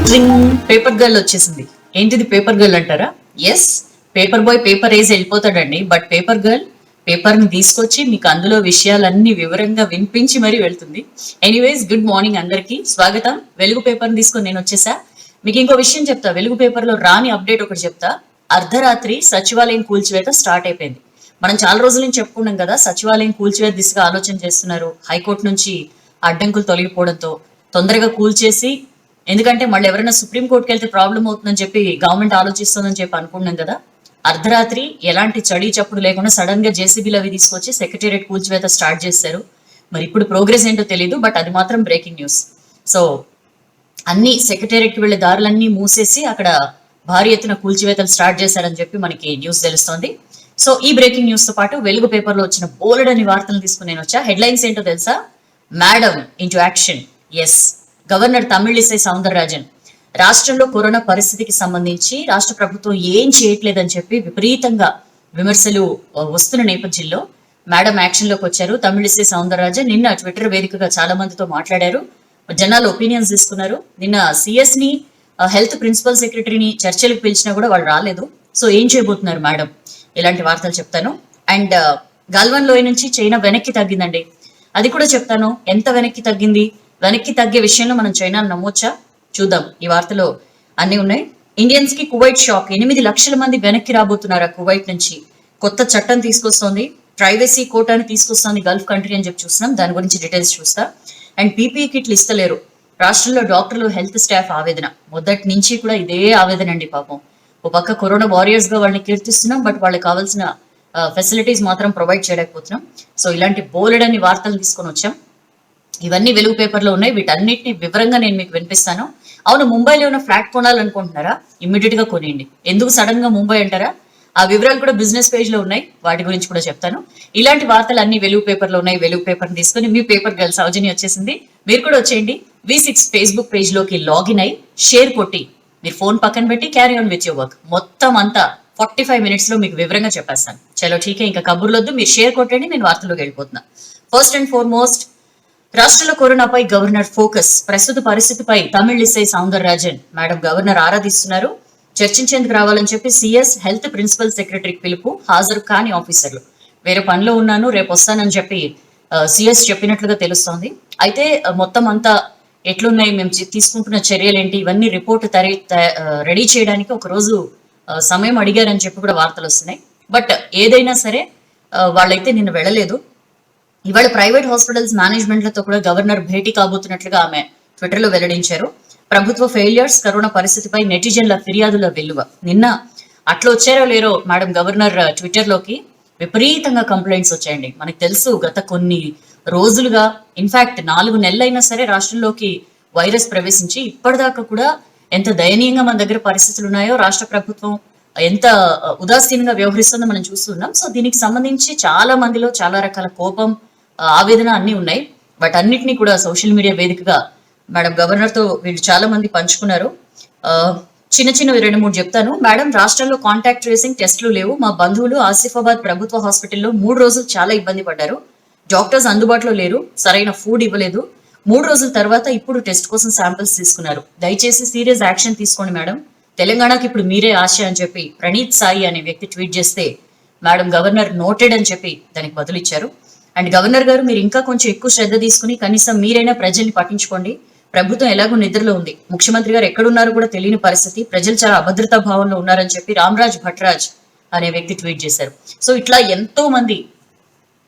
ట్రింగ్ paper girl వచ్చేసింది. ఏంటిది paper girl అంటారా? ఎస్, పేపర్ బాయ్ పేపర్ వేసి వెళ్ళిపోతాడండి. బట్ పేపర్ గర్ల్ పేపర్ ని తీసుకొచ్చి మీకు అందులో విషయాలన్నీ వివరంగా వినిపించి మరీ వెళ్తుంది. ఎనీవేస్, గుడ్ మార్నింగ్ అందరికి స్వాగతం. వెలుగు పేపర్ ని తీసుకొని నేను వచ్చేసా. మీకు ఇంకో విషయం చెప్తా, వెలుగు పేపర్ లో రాని అప్డేట్ ఒకటి చెప్తా. అర్ధరాత్రి సచివాలయం కూల్చివేత స్టార్ట్ అయిపోయింది. మనం చాలా రోజుల నుంచి చెప్పుకున్నాం కదా, సచివాలయం కూల్చివేత దిశగా ఆలోచన చేస్తున్నారు. హైకోర్టు నుంచి అడ్డంకులు తొలగిపోవడంతో తొందరగా కూల్చేసి, ఎందుకంటే మళ్ళీ ఎవరైనా సుప్రీంకోర్టుకి వెళ్తే ప్రాబ్లం అవుతుందని చెప్పి గవర్నమెంట్ ఆలోచిస్తుందని చెప్పి అనుకున్నాం కదా. అర్ధరాత్రి ఎలాంటి చడి చప్పుడు లేకుండా సడన్ గా జేసీబీలు అవి తీసుకొచ్చి సెక్రటేరియట్ కూల్చివేత స్టార్ట్ చేశారు. మరి ఇప్పుడు ప్రోగ్రెస్ ఏంటో తెలియదు, బట్ అది మాత్రం బ్రేకింగ్ న్యూస్. సో అన్ని సెక్రటేరియట్ కి వెళ్లే దారులన్నీ మూసేసి అక్కడ భారీ ఎత్తున కూల్చివేతలు స్టార్ట్ చేశారని చెప్పి మనకి న్యూస్ తెలుస్తోంది. సో ఈ బ్రేకింగ్ న్యూస్ తో పాటు వెలుగు పేపర్ లో వచ్చిన బోలెడని వార్తలు తీసుకుని నేను వచ్చా. హెడ్లైన్స్ ఏంటో తెలుసా? Madam into action. Yes, governor Tamilisai Soundararajan రాష్ట్రంలో కరోనా పరిస్థితికి సంబంధించి రాష్ట్ర ప్రభుత్వం ఏం చేయట్లేదని చెప్పి విపరీతంగా విమర్శలు వస్తున్న నేపథ్యంలో మేడం యాక్షన్ లోకి వచ్చారు. తమిళిసై సౌందరరాజన్ నిన్న ట్విట్టర్ వేదికగా చాలా మందితో మాట్లాడారు, జనాల ఒపీనియన్స్ తీసుకున్నారు. నిన్న సిఎస్ ని, హెల్త్ ప్రిన్సిపల్ సెక్రటరీని చర్చలకు పిలిచినా కూడా వాళ్ళు రాలేదు. సో ఏం చేయబోతున్నారు మేడం, ఇలాంటి వార్తలు చెప్తాను. అండ్ గల్వాన్ లోయ నుంచి చైనా వెనక్కి తగ్గిందండి, అది కూడా చెప్తాను. ఎంత వెనక్కి తగ్గింది, వెనక్కి తగ్గే విషయంలో మనం చైనాను నమ్మొచ్చా? చూద్దాం. ఈ వార్తలో అన్ని ఉన్నాయి. ఇండియన్స్ కి కువైట్ షాక్, 8 లక్షల మంది వెనక్కి రాబోతున్నారు కువైట్ నుంచి. కొత్త చట్టం తీసుకొస్తోంది, ప్రైవసీ కోటాని తీసుకొస్తోంది గల్ఫ్ కంట్రీ అని చెప్పి చూస్తున్నాం. దాని గురించి డీటెయిల్స్ చూస్తా. అండ్ పీపీఈ కిట్లు ఇస్తలేరు, రాష్ట్రంలో డాక్టర్లు హెల్త్ స్టాఫ్ ఆవేదన. మొదటి నుంచి కూడా ఇదే ఆవేదన అండి పాపం. ఒక పక్క కరోనా వారియర్స్ గా వాళ్ళని కీర్తిస్తున్నాం, బట్ వాళ్ళకి కావాల్సిన ఫెసిలిటీస్ మాత్రం ప్రొవైడ్ చేయలేకపోతున్నాం. సో ఇలాంటి బోలెడని వార్తలు తీసుకొని వచ్చాం. ఇవన్నీ వెలుగు పేపర్ లో ఉన్నాయి. వీటన్నిటిని వివరంగా నేను మీకు వినిపిస్తాను. అవును, ముంబైలో ఉన్న ఫ్లాట్ కొనాలనుకుంటున్నారా? ఇమ్మీడియట్ గా కొనేయండి. ఎందుకు సడన్ గా ముంబై అంటారా? ఆ వివరాలు కూడా బిజినెస్ పేజ్ లో ఉన్నాయి, వాటి గురించి కూడా చెప్తాను. ఇలాంటి వార్తలు అన్ని వెలుగు పేపర్ లో ఉన్నాయి. వెలుగు పేపర్ తీసుకుని మీ పేపర్ గర్ల్ సౌజన్య వచ్చేసింది, మీరు కూడా వచ్చేయండి. V6 ఫేస్బుక్ పేజ్ లోకి లాగిన్ అయి షేర్ కొట్టి మీరు ఫోన్ పక్కన పెట్టి carry on with your work. మొత్తం అంతా 45 minutes లో మీకు వివరంగా చెప్పేస్తాను. చలో ఠీకే, ఇంకా కబుర్లొద్దు, మీరు షేర్ కొట్టండి, నేను వార్తల్లోకి వెళ్ళిపోతున్నా. ఫస్ట్ అండ్ ఫార్మోస్ట్, రాష్ట్రంలో కరోనాపై గవర్నర్ ఫోకస్. ప్రస్తుత పరిస్థితిపై తమిళిసై సౌందరరాజన్ మేడం గవర్నర్ ఆరాధిస్తున్నారు. చర్చించేందుకు రావాలని చెప్పి సిఎస్, హెల్త్ ప్రిన్సిపల్ సెక్రటరీకి పిలుపు. హాజరు కాని ఆఫీసర్లు, వేరే పనిలో ఉన్నాను రేపు వస్తానని చెప్పి సిఎస్ చెప్పినట్లుగా తెలుస్తోంది. అయితే మొత్తం అంతా ఎట్లున్నాయి, మేము తీసుకుంటున్న చర్యలు ఏంటి, ఇవన్నీ రిపోర్ట్ రెడీ చేయడానికి ఒక రోజు సమయం అడిగారని చెప్పి కూడా వార్తలు వస్తున్నాయి. బట్ ఏదైనా సరే వాళ్ళైతే నిన్న వెళ్ళలేదు. ఇవాళ ప్రైవేట్ హాస్పిటల్స్ మేనేజ్మెంట్లతో కూడా గవర్నర్ భేటీ కాబోతున్నట్లుగా ఆమె ట్విట్టర్ లో వెల్లడించారు. ప్రభుత్వ ఫెయిలియర్స్, కరోనా పరిస్థితిపై నెటిజన్ల ఫిర్యాదుల వెల్లువ. నిన్న అట్లా వచ్చారో లేరో మేడం గవర్నర్ ట్విట్టర్ లోకి విపరీతంగా కంప్లైంట్స్ వచ్చాయండి. మనకు తెలుసు గత కొన్ని రోజులుగా, ఇన్ఫాక్ట్ 4 నెలలైనా సరే రాష్ట్రంలోకి వైరస్ ప్రవేశించి ఇప్పటిదాకా కూడా ఎంత దయనీయంగా మన దగ్గర పరిస్థితులు ఉన్నాయో, రాష్ట్ర ప్రభుత్వం ఎంత ఉదాసీనంగా వ్యవహరిస్తుందో మనం చూస్తున్నాం. సో దీనికి సంబంధించి చాలా మందిలో చాలా రకాల కోపం, ఆవేదన అన్ని ఉన్నాయి. బట్ అన్నిటినీ కూడా సోషల్ మీడియా వేదికగా మేడం గవర్నర్ తో వీళ్ళు చాలా మంది పంచుకున్నారు. చిన్న చిన్నవి 2-3 చెప్తాను. మేడం, రాష్ట్రంలో కాంటాక్ట్ ట్రేసింగ్ టెస్టులు లేవు. మా బంధువులు ఆసిఫాబాద్ ప్రభుత్వ హాస్పిటల్లో 3 రోజులు చాలా ఇబ్బంది పడ్డారు. డాక్టర్స్ అందుబాటులో లేరు, సరైన ఫుడ్ ఇవ్వలేదు. 3 రోజుల తర్వాత ఇప్పుడు టెస్ట్ కోసం శాంపిల్స్ తీసుకున్నారు. దయచేసి సీరియస్ యాక్షన్ తీసుకోండి మేడం, తెలంగాణకి ఇప్పుడు మీరే ఆశ అని చెప్పి ప్రణీత్ సాయి అనే వ్యక్తి ట్వీట్ చేస్తే మేడం గవర్నర్ నోటెడ్ అని చెప్పి దానికి బదులు ఇచ్చారు. అండ్ గవర్నర్ గారు, మీరు ఇంకా కొంచెం ఎక్కువ శ్రద్ధ తీసుకుని కనీసం మీరైనా ప్రజల్ని పట్టించుకోండి. ప్రభుత్వం ఎలాగో నిద్రలో ఉంది, ముఖ్యమంత్రి గారు ఎక్కడున్నారో కూడా తెలియని పరిస్థితి, ప్రజలు చాలా అభద్రతా భావంలో ఉన్నారని చెప్పి రామ్రాజ్ భట్రాజ్ అనే వ్యక్తి ట్వీట్ చేశారు. సో ఇట్లా ఎంతో మంది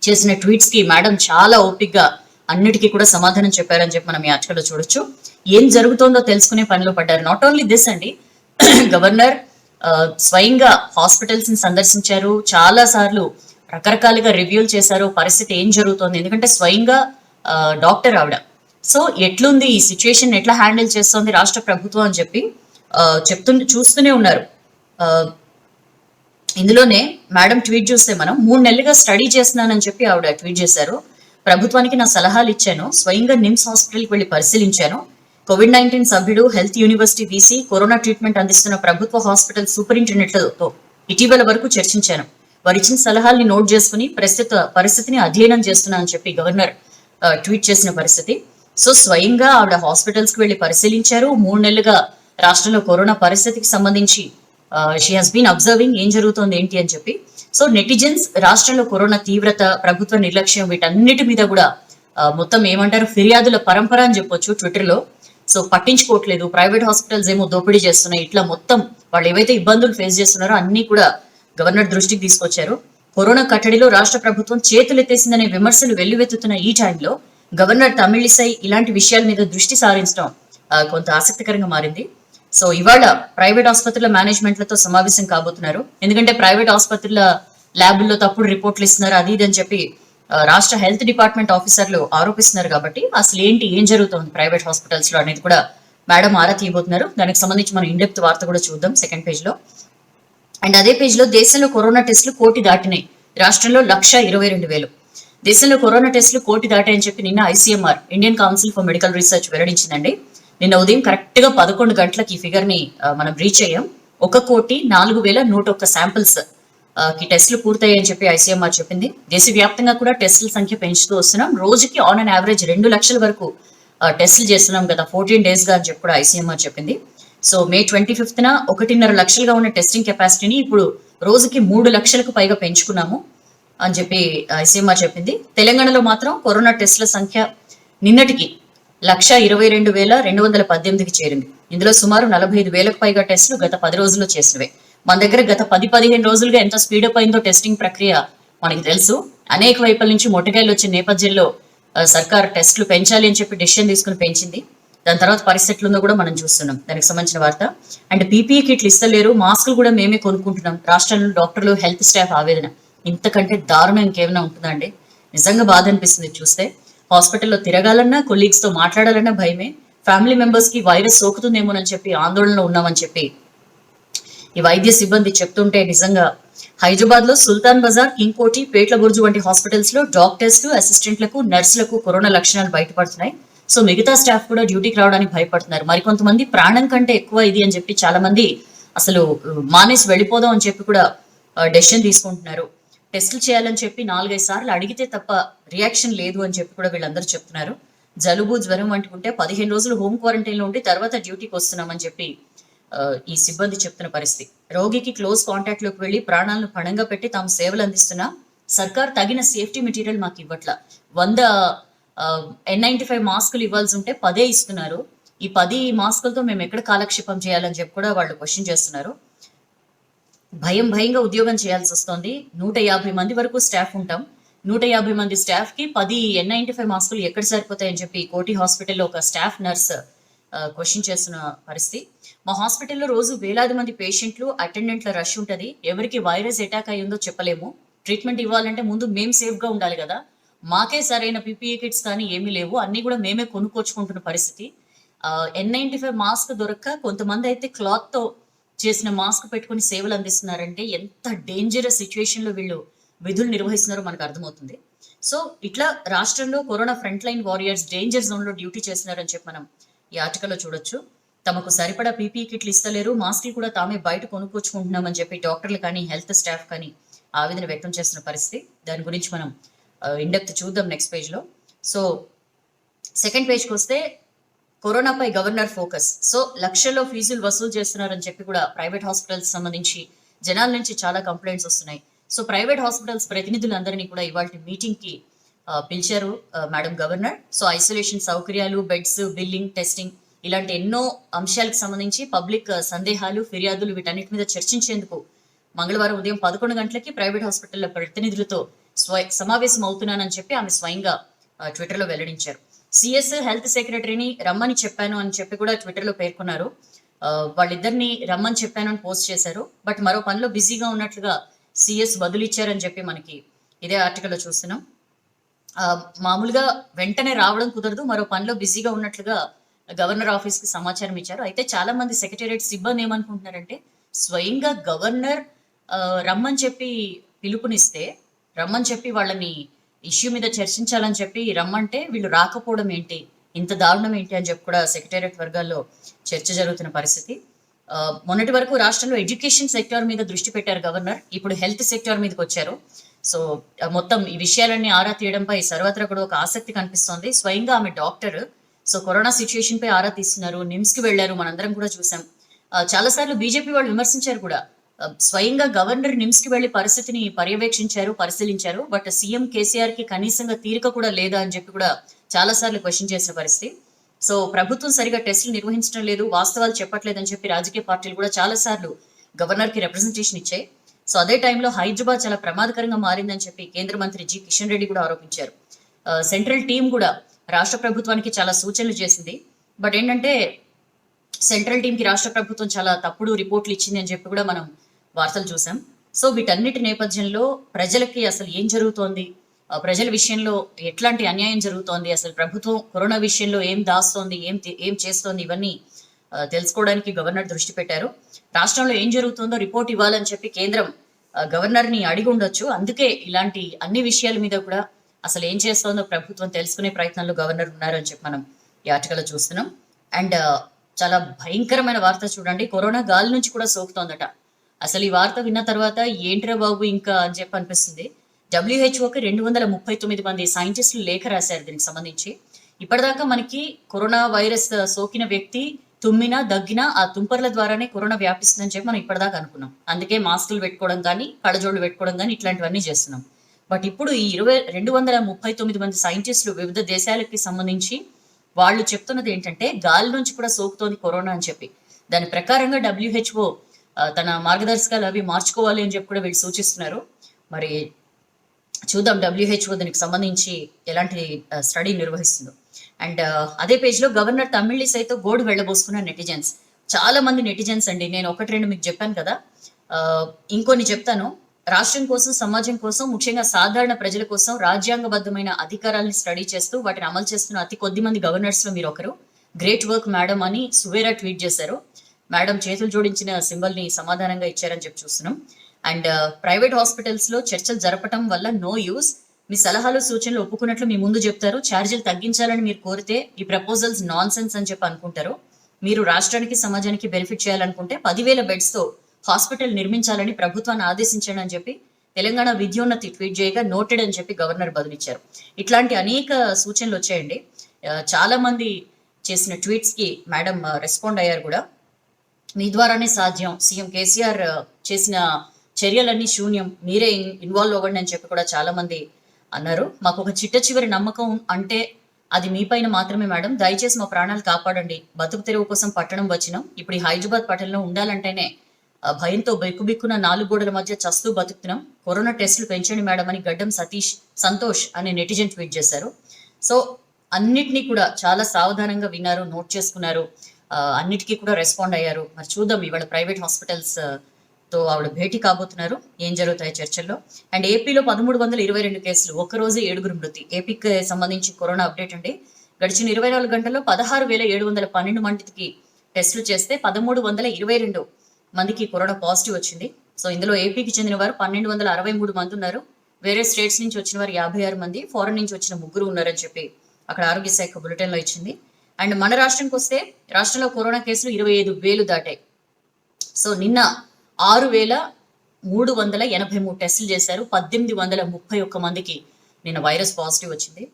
చేసిన ట్వీట్స్ కి మేడం చాలా ఓపిక్ గా అన్నిటికీ కూడా సమాధానం చెప్పారని చెప్పి మనం ఈ ఆర్టికల్లో చూడొచ్చు. ఏం జరుగుతోందో తెలుసుకునే పనిలో పడ్డారు. నాట్ ఓన్లీ దిస్ అండి, గవర్నర్ స్వయంగా హాస్పిటల్స్ ని సందర్శించారు, చాలా సార్లు రకరకాలుగా రివ్యూలు చేశారు, పరిస్థితి ఏం జరుగుతోంది. ఎందుకంటే స్వయంగా డాక్టర్ ఆవిడ. సో ఎట్లుంది ఈ సిచ్యుయేషన్, ఎట్లా హ్యాండిల్ చేస్తోంది రాష్ట్ర ప్రభుత్వం అని చెప్పి చూస్తూనే ఉన్నారు. ఇందులోనే మేడం ట్వీట్ చూస్తే మనం 3 నెలలుగా స్టడీ చేస్తున్నానని చెప్పి ఆవిడ ట్వీట్ చేశారు. ప్రభుత్వానికి నా సలహాలు ఇచ్చాను, స్వయంగా నిమ్స్ హాస్పిటల్కి వెళ్ళి పరిశీలించాను. COVID-19 సభ్యుడు, health university VC, corona treatment అందిస్తున్న ప్రభుత్వ హాస్పిటల్ సూపరింటెండెంట్లతో ఇటీవల వరకు చర్చించాను. వారు ఇచ్చిన సలహాల్ని నోట్ చేసుకుని ప్రస్తుత పరిస్థితిని అధ్యయనం చేస్తున్నా అని చెప్పి గవర్నర్ ట్వీట్ చేసిన పరిస్థితి. సో స్వయంగా ఆవిడ హాస్పిటల్స్ కి వెళ్ళి పరిశీలించారు. 3 నెలలుగా రాష్ట్రంలో కరోనా పరిస్థితికి సంబంధించి షీ హాస్ బీన్ అబ్జర్వింగ్ ఏం జరుగుతోంది ఏంటి అని చెప్పి. సో నెటిజన్స్ రాష్ట్రంలో కరోనా తీవ్రత, ప్రభుత్వ నిర్లక్ష్యం వీటన్నిటి మీద కూడా మొత్తం ఏమంటారు ఫిర్యాదుల పరంపర అని చెప్పొచ్చు ట్విట్టర్ లో. సో పట్టించుకోవట్లేదు, ప్రైవేట్ హాస్పిటల్స్ ఏమో దోపిడీ చేస్తున్నాయి, ఇట్లా మొత్తం వాళ్ళు ఏవైతే ఇబ్బందులు ఫేస్ చేస్తున్నారో అన్ని కూడా గవర్నర్ దృష్టికి తీసుకొచ్చారు. కరోనా కట్టడిలో రాష్ట్ర ప్రభుత్వం చేతులెత్తేసిందనే విమర్శలు వెల్లువెత్తుతున్న ఈ టైంలో గవర్నర్ తమిళిసై ఇలాంటి విషయాల మీద దృష్టి సారించడం కొంత ఆసక్తికరంగా మారింది. సో ఇవాళ ప్రైవేట్ ఆసుపత్రుల మేనేజ్మెంట్లతో సమావేశం కాబోతున్నారు. ఎందుకంటే ప్రైవేట్ ఆసుపత్రుల ల్యాబుల్లో తప్పుడు రిపోర్ట్లు ఇస్తున్నారు అది ఇది అని చెప్పి రాష్ట్ర హెల్త్ డిపార్ట్మెంట్ ఆఫీసర్లు ఆరోపిస్తున్నారు. కాబట్టి అసలు ఏంటి, ఏం జరుగుతుంది ప్రైవేట్ హాస్పిటల్స్ లో అనేది కూడా మేడం ఆరా తీయబోతున్నారు. దానికి సంబంధించి మనం ఇండెప్త్ వార్త కూడా చూద్దాం సెకండ్ పేజ్ లో. అండ్ అదే పేజ్ లో దేశంలో కరోనా టెస్టులు 1,00,000 దాటినాయి, రాష్ట్రంలో 1,22,000. దేశంలో కరోనా టెస్టులు 1,00,000 దాటాయని చెప్పి నిన్న ICMR Indian Council for Medical Research వెల్లడించిందండి. నిన్న ఉదయం కరెక్ట్ గా 11 గంటలకి ఈ ఫిగర్ ని మనం రీచ్ అయ్యాం. 1,04,101 శాంపిల్స్ కి టెస్టులు పూర్తయ్యాయని చెప్పి ఐసీఎంఆర్ చెప్పింది. దేశవ్యాప్తంగా కూడా టెస్టుల సంఖ్య పెంచుతూ వస్తున్నాం. రోజుకి ఆన్ అండ్ యావరేజ్ 2 లక్షల వరకు టెస్టులు చేస్తున్నాం గత 14 days గా అని చెప్పి కూడా ఐసీఎంఆర్ చెప్పింది. సో May 25th 1.5 లక్షలుగా ఉన్న టెస్టింగ్ కెపాసిటీని ఇప్పుడు రోజుకి 3 లక్షలకు పైగా పెంచుకున్నాము అని చెప్పి ఐసీఎంఆర్ చెప్పింది. తెలంగాణలో మాత్రం కరోనా టెస్టుల సంఖ్య నిన్నటికి 1,22,218కి చేరింది. ఇందులో సుమారు 45,000కు పైగా టెస్టులు గత 10 రోజుల్లో చేసినవే. మన దగ్గర గత 10-15 రోజులుగా ఎంత స్పీడప్ అయిందో టెస్టింగ్ ప్రక్రియ మనకి తెలుసు. అనేక వైపుల నుంచి మొట్టకాయలు వచ్చిన నేపథ్యంలో సర్కార్ టెస్టులు పెంచాలి అని చెప్పి డెసిషన్ తీసుకుని పెంచింది. దాని తర్వాత పరిస్థితులు ఉందో కూడా మనం చూస్తున్నాం. దానికి సంబంధించిన వార్త. అండ్ పీపీఈ కిట్లు ఇస్తలేరు, మాస్కులు కూడా మేమే కొనుక్కుంటున్నాం, రాష్ట్రంలో డాక్టర్లు హెల్త్ స్టాఫ్ ఆవేదన. ఇంతకంటే దారుణం ఇంకేమైనా ఉంటుందా అండి? నిజంగా బాధ అనిపిస్తుంది చూస్తే. హాస్పిటల్లో తిరగాలన్నా, కొలీగ్స్ తో మాట్లాడాలన్నా భయమే. ఫ్యామిలీ మెంబర్స్ కి వైరస్ సోకుతుందేమోనని చెప్పి ఆందోళనలో ఉన్నామని చెప్పి ఈ వైద్య సిబ్బంది చెప్తుంటే నిజంగా హైదరాబాద్ లో సుల్తాన్ బజార్, కింగ్ కోటి, పేట్ల బుర్జు వంటి హాస్పిటల్స్ లో డాక్టర్స్, అసిస్టెంట్లకు, నర్సులకు కరోనా లక్షణాలు బయటపడుతున్నాయి. సో మిగతా స్టాఫ్ కూడా డ్యూటీకి రావడానికి భయపడుతున్నారు. మరికొంతమంది ప్రాణం కంటే ఎక్కువ ఇది అని చెప్పి చాలా మంది అసలు మానేసి వెళ్ళిపోదాం అని చెప్పి కూడా డెసిషన్ తీసుకుంటున్నారు. టెస్టులు చేయాలని చెప్పి 4-5 సార్లు అడిగితే తప్ప రియాక్షన్ లేదు అని చెప్పి కూడా వీళ్ళందరూ చెప్తున్నారు. జలుబు, జ్వరం అంటుకుంటే 15 రోజులు హోమ్ క్వారంటైన్ లో ఉండి తర్వాత డ్యూటీకి వస్తున్నామని చెప్పి ఈ సిబ్బంది చెప్తున్న పరిస్థితి. రోగికి క్లోజ్ కాంటాక్ట్ లోకి వెళ్లి ప్రాణాలను పణంగా పెట్టి తాము సేవలు అందిస్తున్నా సర్కార్ తగిన సేఫ్టీ మెటీరియల్ మాకు ఇవ్వట్ల. 100 N95 మాస్కులు ఇవ్వాల్సి ఉంటే 10 ఇస్తున్నారు. ఈ 10 మాస్కులతో మేము ఎక్కడ కాలక్షేపం చేయాలని చెప్పి కూడా వాళ్ళు క్వశ్చన్ చేస్తున్నారు. భయంగా ఉద్యోగం చేయాల్సి వస్తుంది. 150 మంది వరకు స్టాఫ్ ఉంటాం. 150 మంది స్టాఫ్ కి 10 N95 మాస్కులు ఎక్కడ సరిపోతాయని చెప్పి కోటి హాస్పిటల్లో ఒక స్టాఫ్ నర్స్ క్వశ్చన్ చేస్తున్న పరిస్థితి. మా హాస్పిటల్లో రోజు వేలాది మంది పేషెంట్లు, అటెండెంట్ల రష్ ఉంటది. ఎవరికి వైరస్ అటాక్ అయ్యిందో చెప్పలేము. ట్రీట్మెంట్ ఇవ్వాలంటే ముందు మేము సేఫ్ గా ఉండాలి కదా. మాకే సరైన పీపీఈ కిట్స్ కానీ ఏమీ లేవు, అన్ని కూడా మేమే కొనుక్కొచ్చుకుంటున్న పరిస్థితి. N95 మాస్క్ దొరక్క కొంతమంది అయితే క్లాత్ తో చేసిన మాస్క్ పెట్టుకుని సేవలు అందిస్తున్నారంటే ఎంత డేంజరస్ సిచ్యువేషన్ లో వీళ్ళు విధులు నిర్వహిస్తున్నారో మనకు అర్థమవుతుంది. సో ఇట్లా రాష్ట్రంలో corona front line warriors danger zone లో డ్యూటీ చేస్తున్నారని చెప్పి మనం ఈ ఆర్టికల్లో చూడొచ్చు. తమకు సరిపడా పీపీఈ కిట్లు ఇస్తలేరు, మాస్కులు కూడా తామే బయట కొనుక్కొచ్చుకుంటున్నామని చెప్పి డాక్టర్లు కానీ హెల్త్ స్టాఫ్ కానీ ఆవేదన వ్యక్తం చేస్తున్న పరిస్థితి. దాని గురించి మనం ఇండెప్త్ చూద్దాం నెక్స్ట్ పేజ్ లో. సో సెకండ్ పేజ్కి వస్తే కరోనాపై గవర్నర్ ఫోకస్. సో లక్షల్లో ఫీజులు వసూలు చేస్తున్నారని చెప్పి కూడా ప్రైవేట్ హాస్పిటల్స్ సంబంధించి జనాల నుంచి చాలా కంప్లైంట్స్ వస్తున్నాయి. సో ప్రైవేట్ హాస్పిటల్స్ ప్రతినిధులందరినీ కూడా ఇవాళ మీటింగ్ కి పిలిచారు మేడం గవర్నర్. సో ఐసోలేషన్ సౌకర్యాలు, బెడ్స్, బిల్లింగ్, టెస్టింగ్ ఇలాంటి ఎన్నో అంశాలకు సంబంధించి పబ్లిక్ సందేహాలు, ఫిర్యాదులు వీటన్నిటి మీద చర్చించేందుకు మంగళవారం ఉదయం 11 గంటలకి ప్రైవేట్ హాస్పిటల్ ప్రతినిధులతో సమావేశం అవుతున్నానని చెప్పి ఆమె స్వయంగా ట్విట్టర్ లో వెల్లడించారు. సిఎస్ హెల్త్ సెక్రటరీని రమ్మని చెప్పాను అని చెప్పి కూడా ట్విట్టర్ లో పేర్కొన్నారు. వాళ్ళిద్దరిని రమ్మని చెప్పాను అని పోస్ట్ చేశారు. బట్ మరో పనిలో బిజీగా ఉన్నట్లుగా సిఎస్ బదులిచ్చారని చెప్పి మనకి ఇదే ఆర్టికల్లో చూస్తున్నాం. మామూలుగా వెంటనే రావడం కుదరదు, మరో పనిలో బిజీగా ఉన్నట్లుగా గవర్నర్ ఆఫీస్ కి సమాచారం ఇచ్చారు. అయితే చాలా మంది సెక్రటేరియట్ సిబ్బంది ఏమనుకుంటున్నారంటే స్వయంగా గవర్నర్ రమ్మని చెప్పి పిలుపునిస్తే, రమ్మని చెప్పి వాళ్ళని ఇష్యూ మీద చర్చించాలని చెప్పి రమ్మంటే వీళ్ళు రాకపోవడం ఏంటి, ఇంత దారుణం ఏంటి అని చెప్పి కూడా సెక్రటేరియట్ వర్గాల్లో చర్చ జరుగుతున్న పరిస్థితి. మొన్నటి వరకు రాష్ట్రంలో ఎడ్యుకేషన్ సెక్టార్ మీద దృష్టి పెట్టారు గవర్నర్, ఇప్పుడు హెల్త్ సెక్టార్ మీదకి వచ్చారు. సో మొత్తం ఈ విషయాలన్నీ ఆరా తీయడంపై సర్వత్రా కూడా ఒక ఆసక్తి కనిపిస్తోంది. స్వయంగా ఆమె డాక్టర్, సో కరోనా సిచ్యుయేషన్ పై ఆరా తీస్తున్నారు, నిమ్స్ కి వెళ్లారు, మనందరం కూడా చూసాం. చాలా సార్లు బీజేపీ వాళ్ళు విమర్శించారు కూడా. స్వయంగా గవర్నర్ నిమ్స్ కి వెళ్లి పరిస్థితిని పర్యవేక్షించారు, పరిశీలించారు. బట్ సీఎం కేసీఆర్ కి కనీసంగా తీరిక కూడా లేదా అని చెప్పి కూడా చాలా సార్లు క్వశ్చన్ చేసిన పరిస్థితి. సో ప్రభుత్వం సరిగా టెస్టులు నిర్వహించడం లేదు, వాస్తవాలు చెప్పట్లేదని చెప్పి రాజకీయ పార్టీలు కూడా చాలా సార్లు గవర్నర్ కి రిప్రజెంటేషన్ ఇచ్చాయి. సో అదే టైంలో హైదరాబాద్ చాలా ప్రమాదకరంగా మారిందని చెప్పి కేంద్ర మంత్రి జి కిషన్ రెడ్డి కూడా ఆరోపించారు. సెంట్రల్ టీం కూడా రాష్ట్ర ప్రభుత్వానికి చాలా సూచనలు చేసింది. బట్ ఏంటంటే సెంట్రల్ టీంకి రాష్ట్ర ప్రభుత్వం చాలా తప్పుడు రిపోర్ట్లు ఇచ్చింది అని చెప్పి కూడా మనం వార్తలు చూసాం. సో వీటన్నిటి నేపథ్యంలో ప్రజలకి అసలు ఏం జరుగుతోంది, ప్రజల విషయంలో ఎట్లాంటి అన్యాయం జరుగుతోంది, అసలు ప్రభుత్వం కరోనా విషయంలో ఏం దాస్తోంది, ఏం చేస్తోంది, ఇవన్నీ తెలుసుకోవడానికి గవర్నర్ దృష్టి పెట్టారు. రాష్ట్రంలో ఏం జరుగుతుందో రిపోర్ట్ ఇవ్వాలని చెప్పి కేంద్రం గవర్నర్ ని అడిగి ఉండొచ్చు. అందుకే ఇలాంటి అన్ని విషయాల మీద కూడా అసలు ఏం చేస్తోందో ప్రభుత్వం తెలుసుకునే ప్రయత్నంలో గవర్నర్ ఉన్నారు అని చెప్పి మనం ఈ ఆర్టికల్ చూస్తున్నాం. అండ్ చాలా భయంకరమైన వార్త చూడండి, కరోనా గాలి నుంచి కూడా సోకుతోందట. అసలు ఈ వార్త విన్న తర్వాత ఏంట్రా బాబు ఇంకా అని చెప్పి అనిపిస్తుంది. డబ్ల్యూహెచ్ఓకి 239 మంది సైంటిస్టులు లేఖ రాశారు దీనికి సంబంధించి. ఇప్పటిదాకా మనకి కరోనా వైరస్ సోకిన వ్యక్తి తుమ్మినా దగ్గినా ఆ తుంపర్ల ద్వారానే కరోనా వ్యాపిస్తుందని చెప్పి మనం ఇప్పటిదాకా అనుకున్నాం. అందుకే మాస్కులు పెట్టుకోవడం కానీ, కళ్ళజోళ్ళు పెట్టుకోవడం కానీ ఇట్లాంటివన్నీ చేస్తున్నాం. బట్ ఇప్పుడు ఈ 239 మంది సైంటిస్టులు వివిధ దేశాలకి సంబంధించి వాళ్ళు చెప్తున్నది ఏంటంటే గాలి నుంచి కూడా సోకుతోంది కరోనా అని చెప్పి. దాని ప్రకారంగా డబ్ల్యూహెచ్ఓ తన మార్గదర్శకాలు అవి మార్చుకోవాలి అని చెప్పి కూడా వీళ్ళు సూచిస్తున్నారు. మరి చూద్దాం డబ్ల్యూహెచ్ఓ దానికి సంబంధించి ఎలాంటి స్టడీ నిర్వహిస్తుందో. అండ్ అదే పేజ్ లో గవర్నర్ తమిళిసై తో గోడు వెళ్ళబోసుకున్న నెటిజన్స్. చాలా మంది నెటిజన్స్ అండి, నేను ఒకటి రెండు మీకు చెప్పాను కదా, ఇంకొన్ని చెప్తాను. రాష్ట్రం కోసం, సమాజం కోసం, ముఖ్యంగా సాధారణ ప్రజల కోసం రాజ్యాంగబద్ధమైన అధికారాలను స్టడీ చేస్తూ వాటిని అమలు చేస్తున్న అతి కొద్ది మంది గవర్నర్స్ లో మీరు ఒకరు. గ్రేట్ వర్క్ మేడం అని సువేరా ట్వీట్ చేశారు. మేడం చేతులు జోడించిన సింబల్ ని సమాధానంగా ఇచ్చారని చెప్పి చూస్తున్నాం. అండ్ ప్రైవేట్ హాస్పిటల్స్ లో చర్చలు జరపడం వల్ల నో యూస్, మీ సలహాలు సూచనలు ఒప్పుకున్నట్లు మీ ముందు చెప్తారు, ఛార్జీలు తగ్గించాలని మీరు కోరితే ఈ ప్రపోజల్స్ నాన్ సెన్స్ అని చెప్పి అనుకుంటారు. మీరు రాష్ట్రానికి, సమాజానికి బెనిఫిట్ చేయాలనుకుంటే 10,000 బెడ్స్ తో హాస్పిటల్ నిర్మించాలని ప్రభుత్వాన్ని ఆదేశించండి అని చెప్పి తెలంగాణ విద్యోన్నతి ట్వీట్ చేయగా నోటెడ్ అని చెప్పి గవర్నర్ బదులిచ్చారు. ఇట్లాంటి అనేక సూచనలు వచ్చాయండి. చాలా మంది చేసిన ట్వీట్స్ కి మేడం రెస్పాండ్ అయ్యారు కూడా. మీ ద్వారానే సాధ్యం, సీఎం కేసీఆర్ చేసిన చర్యలన్నీ శూన్యం, మీరే ఇన్వాల్వ్ అవ్వండి అని చెప్పి కూడా చాలా మంది అన్నారు. మాకు ఒక చిట్ట చివరి నమ్మకం అంటే అది మీ పైన మాత్రమే మేడం, దయచేసి మా ప్రాణాలు కాపాడండి, బతుకు తెరువు కోసం పట్టణం వచ్చినాం, ఇప్పుడు ఈ హైదరాబాద్ పట్టణంలో ఉండాలంటేనే భయంతో బెక్కుబిక్కున 4 గోడల మధ్య చస్తూ బతుకుతున్నాం, కరోనా టెస్టులు పెంచండి మేడం అని గడ్డం సంతోష్ అనే నెటిజన్ ట్వీట్ చేశారు. సో అన్నిటినీ కూడా చాలా సావధానంగా విన్నారు, నోట్ చేసుకున్నారు, అన్నిటికీ కూడా రెస్పాండ్ అయ్యారు. మరి చూద్దాం, ఇవాళ ప్రైవేట్ హాస్పిటల్స్ తో ఆవిడ భేటీ కాబోతున్నారు, ఏం జరుగుతాయి చర్చల్లో. అండ్ ఏపీలో 1322 కేసులు, ఒక్కరోజు 7 మృతి. ఏపీకి సంబంధించి కరోనా అప్డేట్ అండి. గడిచిన 24 గంటల్లో 16,712 మందికి టెస్టులు చేస్తే 1322 మందికి కరోనా పాజిటివ్ వచ్చింది. సో ఇందులో ఏపీకి చెందిన వారు 1263 మంది ఉన్నారు. వేరే స్టేట్స్ నుంచి వచ్చిన వారు 56 మంది, ఫారెన్ నుంచి వచ్చిన 3 ఉన్నారని చెప్పి అక్కడ ఆరోగ్య శాఖ బులెటిన్ లో ఇచ్చింది. అండ్ మన రాష్ట్రంకి వస్తే రాష్ట్రంలో కరోనా కేసులు 25,000 దాటాయి. సో నిన్న 6,383 టెస్టులు చేశారు. 1,831 మందికి నిన్న వైరస్ పాజిటివ్ వచ్చింది.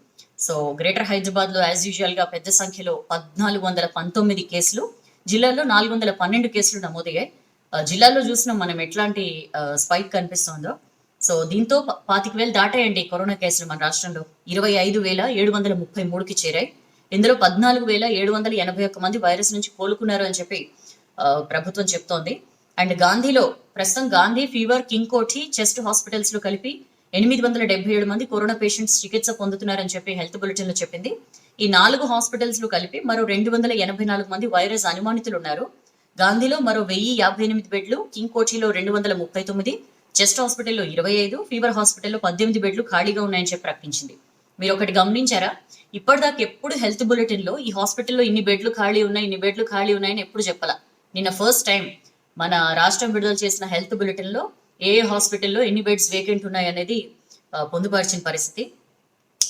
సో గ్రేటర్ హైదరాబాద్ లో యాజ్ యూజువల్ గా పెద్ద సంఖ్యలో 1,419 కేసులు, జిల్లాలో 412 కేసులు నమోదయ్యాయి. జిల్లాలో చూసినాం మనం ఎట్లాంటి స్పైక్ కనిపిస్తుందో. సో దీంతో 25,000 దాటాయండి కరోనా కేసులు మన రాష్ట్రంలో. 25,733కి చేరాయి. ఇందులో 14,781 మంది వైరస్ నుంచి కోలుకున్నారు అని చెప్పి ప్రభుత్వం చెప్తోంది. అండ్ గాంధీలో ప్రస్తుతం Gandhi, fever, king Koti, chest hospitals లో కలిపి 877 మంది కరోనా పేషెంట్స్ చికిత్స పొందుతున్నారని చెప్పి హెల్త్ బులెటిన్ లో చెప్పింది. ఈ 4 హాస్పిటల్స్ లో కలిపి మరో 284 మంది వైరస్ అనుమానితులు ఉన్నారు. గాంధీలో మరో 1,058 బెడ్లు, కింగ్ కోఠిలో 239, చెస్ట్ హాస్పిటల్లో 25, ఫీవర్ హాస్పిటల్లో 18 బెడ్లు ఖాళీగా ఉన్నాయని చెప్పి ప్రకటించింది. మీరు ఒకటి గమనించారా, ఇప్పటిదాకా ఎప్పుడు హెల్త్ బులెటిన్ లో ఈ హాస్పిటల్లో ఇన్ని బెడ్లు ఖాళీ ఉన్నాయి, ఇన్ని బెడ్లు ఖాళీ ఉన్నాయని ఎప్పుడు చెప్పాల. నిన్న ఫస్ట్ టైం మన రాష్ట్రం విడుదల చేసిన హెల్త్ బులెటిన్ లో ఏ హాస్పిటల్లో ఎన్ని బెడ్స్ వేకెంట్ ఉన్నాయి అనేది పొందుపరిచిన పరిస్థితి.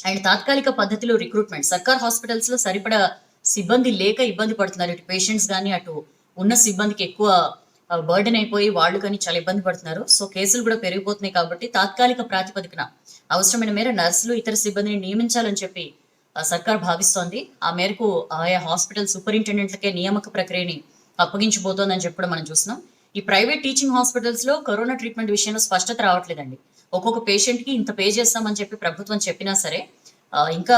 అండ్ తాత్కాలిక పద్ధతిలో రిక్రూట్మెంట్, సర్కార్ హాస్పిటల్స్ లో సరిపడా సిబ్బంది లేక ఇబ్బంది పడుతున్నారు. ఇటు పేషెంట్స్ కానీ అటు ఉన్న సిబ్బందికి ఎక్కువ బర్డెన్ అయిపోయి వాళ్ళు కానీ చాలా ఇబ్బంది పడుతున్నారు. సో కేసులు కూడా పెరిగిపోతున్నాయి కాబట్టి తాత్కాలిక ప్రాతిపదికన అవసరమైన మేర నర్సులు, ఇతర సిబ్బందిని నియమించాలని చెప్పి సర్కార్ భావిస్తోంది. ఆ మేరకు ఆయా హాస్పిటల్ సూపరింటెండెంట్లకే నియామక ప్రక్రియని అప్పగించబోతోందని చెప్పడం మనం చూస్తున్నాం. ఈ ప్రైవేట్ టీచింగ్ హాస్పిటల్స్ లో కరోనా ట్రీట్మెంట్ విషయంలో స్పష్టత రావట్లేదండి. ఒక్కొక్క పేషెంట్ కి ఇంత పే చేస్తామని చెప్పి ప్రభుత్వం చెప్పినా సరే ఇంకా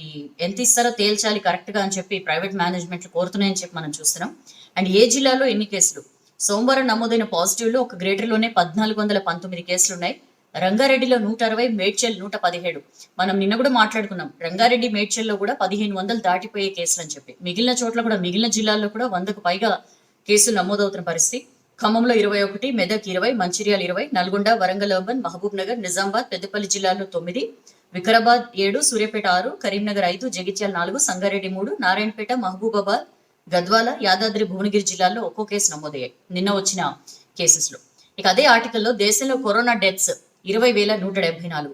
ఈ ఎంత ఇస్తారో తేల్చాలి కరెక్ట్ గా అని చెప్పి ప్రైవేట్ మేనేజ్మెంట్లు కోరుతున్నాయని చెప్పి మనం చూస్తున్నాం. అండ్ ఏ జిల్లాలో ఎన్ని కేసులు? సోమవారం నమోదైన పాజిటివ్లో ఒక గ్రేటర్లోనే 1419 కేసులు ఉన్నాయి. రంగారెడ్డిలో 160, మేడ్చల్ 117. మనం నిన్న కూడా మాట్లాడుకున్నాం, రంగారెడ్డి మేడ్చల్లో కూడా 1500 దాటిపోయే కేసులు అని చెప్పి. మిగిలిన చోట్ల కూడా, మిగిలిన జిల్లాల్లో కూడా 100కు పైగా కేసులు నమోదవుతున్న పరిస్థితి. ఖమ్మంలో 21, మెదక్ 20, మంచిర్యాల 20, నల్గొండ, వరంగల్ అర్బన్, మహబూబ్ నగర్, నిజామాబాద్, పెద్దపల్లి జిల్లాల్లో 9, వికారాబాద్ 7, సూర్యాపేట 6, కరీంనగర్ 5, జగిత్యాల 4, సంగారెడ్డి 3, నారాయణపేట, మహబూబాబాద్, గద్వాల, యాదాద్రి, భువనగిరి జిల్లాల్లో ఒక్కో కేసు నమోదయ్యాయి నిన్న వచ్చిన కేసెస్ లో. ఇక అదే ఆర్టికల్లో దేశంలో కరోనా డెత్స్ 20,174,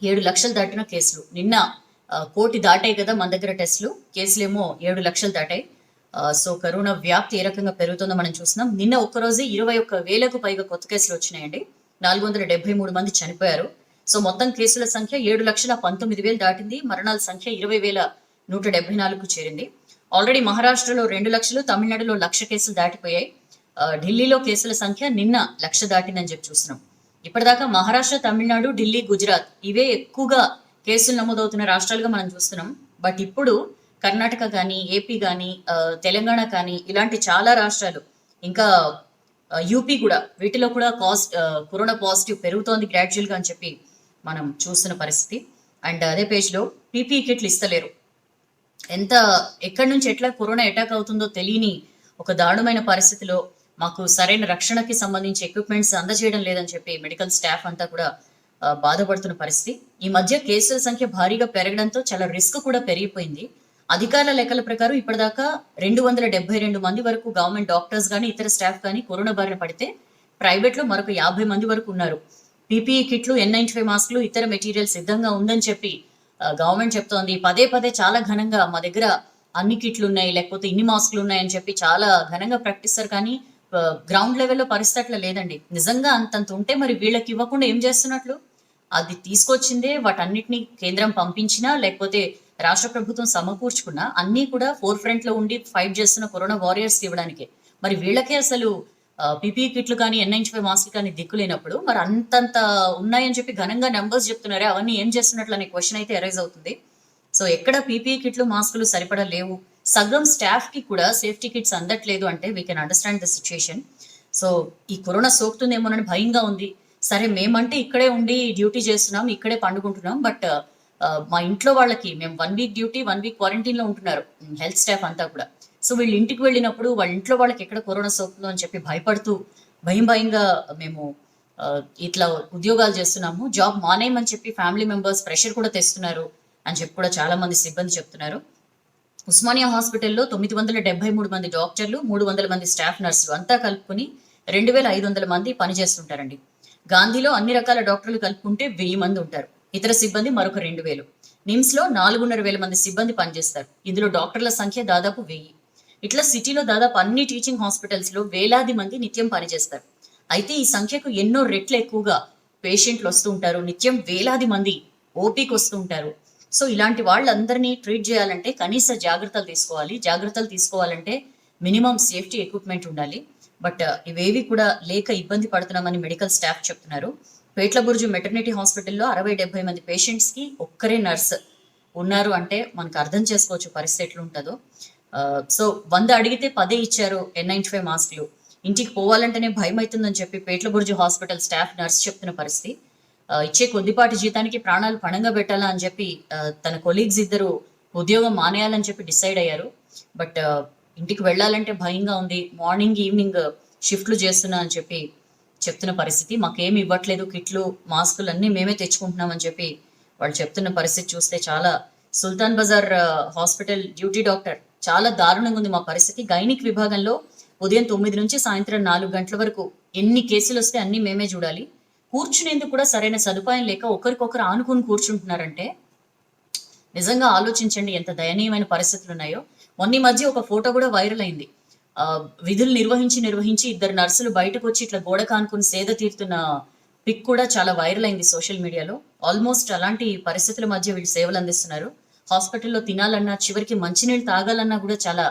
7 లక్షలు దాటిన కేసులు. నిన్న 1 కోటి దాటాయి కదా మన దగ్గర టెస్టులు, కేసులేమో 7 లక్షలు దాటాయి. సో కరోనా వ్యాప్తి ఏ రకంగా పెరుగుతుందో మనం చూస్తున్నాం. నిన్న ఒక్కరోజు 21,000కు పైగా కొత్త కేసులు వచ్చినాయండి. 473 మంది చనిపోయారు. సో మొత్తం కేసుల సంఖ్య 7,19,000 దాటింది. మరణాల సంఖ్య 20,174కు చేరింది. ఆల్రెడీ మహారాష్ట్రలో 2 లక్షలు, తమిళనాడులో 1,00,000 కేసులు దాటిపోయాయి. ఢిల్లీలో కేసుల సంఖ్య నిన్న 1,00,000 దాటిందని చెప్పి చూస్తున్నాం. ఇప్పటిదాకా మహారాష్ట్ర, తమిళనాడు, ఢిల్లీ, గుజరాత్ ఇవే ఎక్కువగా కేసులు నమోదవుతున్న రాష్ట్రాలుగా మనం చూస్తున్నాం. బట్ ఇప్పుడు కర్ణాటక కానీ, ఏపీ కానీ, తెలంగాణ కానీ, ఇలాంటి చాలా రాష్ట్రాలు, ఇంకా యూపీ కూడా, వీటిలో కూడా కరోనా పాజిటివ్ పెరుగుతోంది గ్రాడ్యువల్ గా అని చెప్పి మనం చూస్తున్న పరిస్థితి. అండ్ అదే పేజ్ లో పీపీ కిట్లు ఇస్తలేరు. ఎక్కడి నుంచి ఎట్లా కరోనా అటాక్ అవుతుందో తెలియని ఒక దారుణమైన పరిస్థితిలో మాకు సరైన రక్షణకి సంబంధించి ఎక్విప్మెంట్స్ అందజేయడం లేదని చెప్పి మెడికల్ స్టాఫ్ అంతా కూడా బాధపడుతున్న పరిస్థితి. ఈ మధ్య కేసుల సంఖ్య భారీగా పెరగడంతో చాలా రిస్క్ కూడా పెరిగిపోయింది. అధికారుల లెక్కల ప్రకారం ఇప్పటిదాకా 272 మంది వరకు గవర్నమెంట్ డాక్టర్స్ కానీ, ఇతర స్టాఫ్ కానీ కరోనా బారిన పడితే, ప్రైవేట్ లో మరొక 50 మంది వరకు ఉన్నారు. పీపీఈ కిట్లు, N95 మాస్కులు, ఇతర మెటీరియల్ సిద్ధంగా ఉందని చెప్పి గవర్నమెంట్ చెప్తోంది. పదే పదే చాలా ఘనంగా మా దగ్గర అన్ని కిట్లు ఉన్నాయి, లేకపోతే ఇన్ని మాస్కులు ఉన్నాయని చెప్పి చాలా ఘనంగా ప్రకటిస్తారు. కానీ గ్రౌండ్ లెవెల్లో పరిస్థితి అట్లా లేదండి. నిజంగా అంతంత ఉంటే మరి వీళ్ళకి ఇవ్వకుండా ఏం చేస్తున్నట్లు? అది తీసుకొచ్చిందే వాటన్నిటిని కేంద్రం పంపించినా, లేకపోతే రాష్ట్ర ప్రభుత్వం సమకూర్చుకున్నా, అన్ని కూడా ఫోర్ ఫ్రంట్ లో ఉండి ఫైట్ చేస్తున్న కరోనా వారియర్స్ ఇవ్వడానికే. మరి వీళ్ళకే అసలు పీపీఈ కిట్లు కానీ, N95 మాస్క్ కానీ దిక్కులేనప్పుడు మరి అంతంత ఉన్నాయని చెప్పి ఘనంగా నెంబర్స్ చెప్తున్నారే, అవన్నీ ఏం చేస్తున్నట్లు అనే క్వశ్చన్ అయితే అరైజ్ అవుతుంది. సో ఎక్కడ పీపీఈ కిట్లు, మాస్కులు సరిపడా లేవు, సగం స్టాఫ్ కి కూడా సేఫ్టీ కిట్స్ అందట్లేదు అంటే we can understand the situation. So ఈ కరోనా సోకుతుందేమోనని భయంగా ఉంది. సరే, మేమంటే ఇక్కడే ఉండి డ్యూటీ చేస్తున్నాం, ఇక్కడే పండుకుంటున్నాం, బట్ మా ఇంట్లో వాళ్ళకి మేము 1 వీక్ డ్యూటీ, 1 వీక్ క్వారంటైన్ లో ఉంటున్నారు హెల్త్ స్టాఫ్ అంతా కూడా. సో వీళ్ళు ఇంటికి వెళ్ళినప్పుడు వాళ్ళ ఇంట్లో వాళ్ళకి ఎక్కడ కరోనా సోకుతుందో అని చెప్పి భయపడుతూ భయంగా మేము ఇట్లా ఉద్యోగాలు చేస్తున్నాము, జాబ్ మానేయమని చెప్పి ఫ్యామిలీ మెంబర్స్ ప్రెషర్ కూడా తెస్తున్నారు అని చెప్పి కూడా చాలా మంది సిబ్బంది చెప్తున్నారు. ఉస్మానియా హాస్పిటల్లో 973 మంది డాక్టర్లు, 300 మంది స్టాఫ్ నర్సులు అంతా కలుపుకుని 2,500 మంది పనిచేస్తుంటారండి. గాంధీలో అన్ని రకాల డాక్టర్లు కలుపుకుంటే 1000 మంది ఉంటారు. ఇతర సిబ్బంది మరొక 2,000. నిమ్స్ లో 4,500 మంది సిబ్బంది పనిచేస్తారు. ఇందులో డాక్టర్ల సంఖ్య దాదాపు 1000. ఇట్లా సిటీలో దాదాపు అన్ని టీచింగ్ హాస్పిటల్స్ లో వేలాది మంది నిత్యం పనిచేస్తారు. అయితే ఈ సంఖ్యకు ఎన్నో రెట్లు ఎక్కువగా పేషెంట్లు వస్తూ ఉంటారు. నిత్యం వేలాది మంది ఓపీకి వస్తూ ఉంటారు. సో ఇలాంటి వాళ్ళందరినీ ట్రీట్ చేయాలంటే కనీస జాగ్రత్తలు తీసుకోవాలంటే మినిమం సేఫ్టీ ఎక్విప్మెంట్ ఉండాలి. బట్ ఇవేవి కూడా లేక ఇబ్బంది పడుతున్నామని మెడికల్ స్టాఫ్ చెప్తున్నారు. పేట్లబుర్జు మెటర్నిటీ హాస్పిటల్లో 60-70 మంది పేషెంట్స్ కి ఒక్కరే నర్స్ ఉన్నారు అంటే మనకు అర్థం చేసుకోవచ్చు పరిస్థితి ఎట్లుంటుందో. సో 100 అడిగితే 10 ఇచ్చారు N95 మాస్కులు. ఇంటికి పోవాలంటేనే భయం అవుతుందని చెప్పి పేట్లబుర్జు హాస్పిటల్ స్టాఫ్ నర్స్ చెప్తున్న పరిస్థితి. ఇచ్చే కొద్దిపాటి జీతానికి ప్రాణాలు పణంగా పెట్టాలా అని చెప్పి తన కొలీగ్స్ ఇద్దరు ఉద్యోగం మానేయాలని చెప్పి డిసైడ్ అయ్యారు. బట్ ఇంటికి వెళ్ళాలంటే భయంగా ఉంది. మార్నింగ్ ఈవినింగ్ షిఫ్ట్లు చేస్తున్నా అని చెప్పి చెప్తున్న పరిస్థితి. మాకేమి ఇవ్వట్లేదు, కిట్లు, మాస్కులు అన్ని మేమే తెచ్చుకుంటున్నాం అని చెప్పి వాళ్ళు చెప్తున్న పరిస్థితి చూస్తే చాలా. సుల్తాన్ బజార్ హాస్పిటల్ డ్యూటీ డాక్టర్, చాలా దారుణంగా ఉంది మా పరిస్థితి. గైనిక్ విభాగంలో ఉదయం 9 నుంచి సాయంత్రం 4 గంటల వరకు ఎన్ని కేసులు వస్తే అన్ని మేమే చూడాలి. కూర్చునేందుకు కూడా సరైన సదుపాయం లేక ఒకరికొకరు ఆనుకుని కూర్చుంటున్నారంటే నిజంగా ఆలోచించండి ఎంత దయనీయమైన పరిస్థితులు ఉన్నాయో. మొన్న మధ్య ఒక ఫోటో కూడా వైరల్ అయింది. విధులు నిర్వహించి 2 నర్సులు బయటకు వచ్చి ఇట్లా గోడ కానుకుని సేద తీరుతున్న పిక్ కూడా చాలా వైరల్ అయింది సోషల్ మీడియాలో. ఆల్మోస్ట్ అలాంటి పరిస్థితుల మధ్య వీళ్ళు సేవలు అందిస్తున్నారు. హాస్పిటల్లో తినాలన్నా, చివరికి మంచినీళ్ళు తాగాలన్నా కూడా చాలా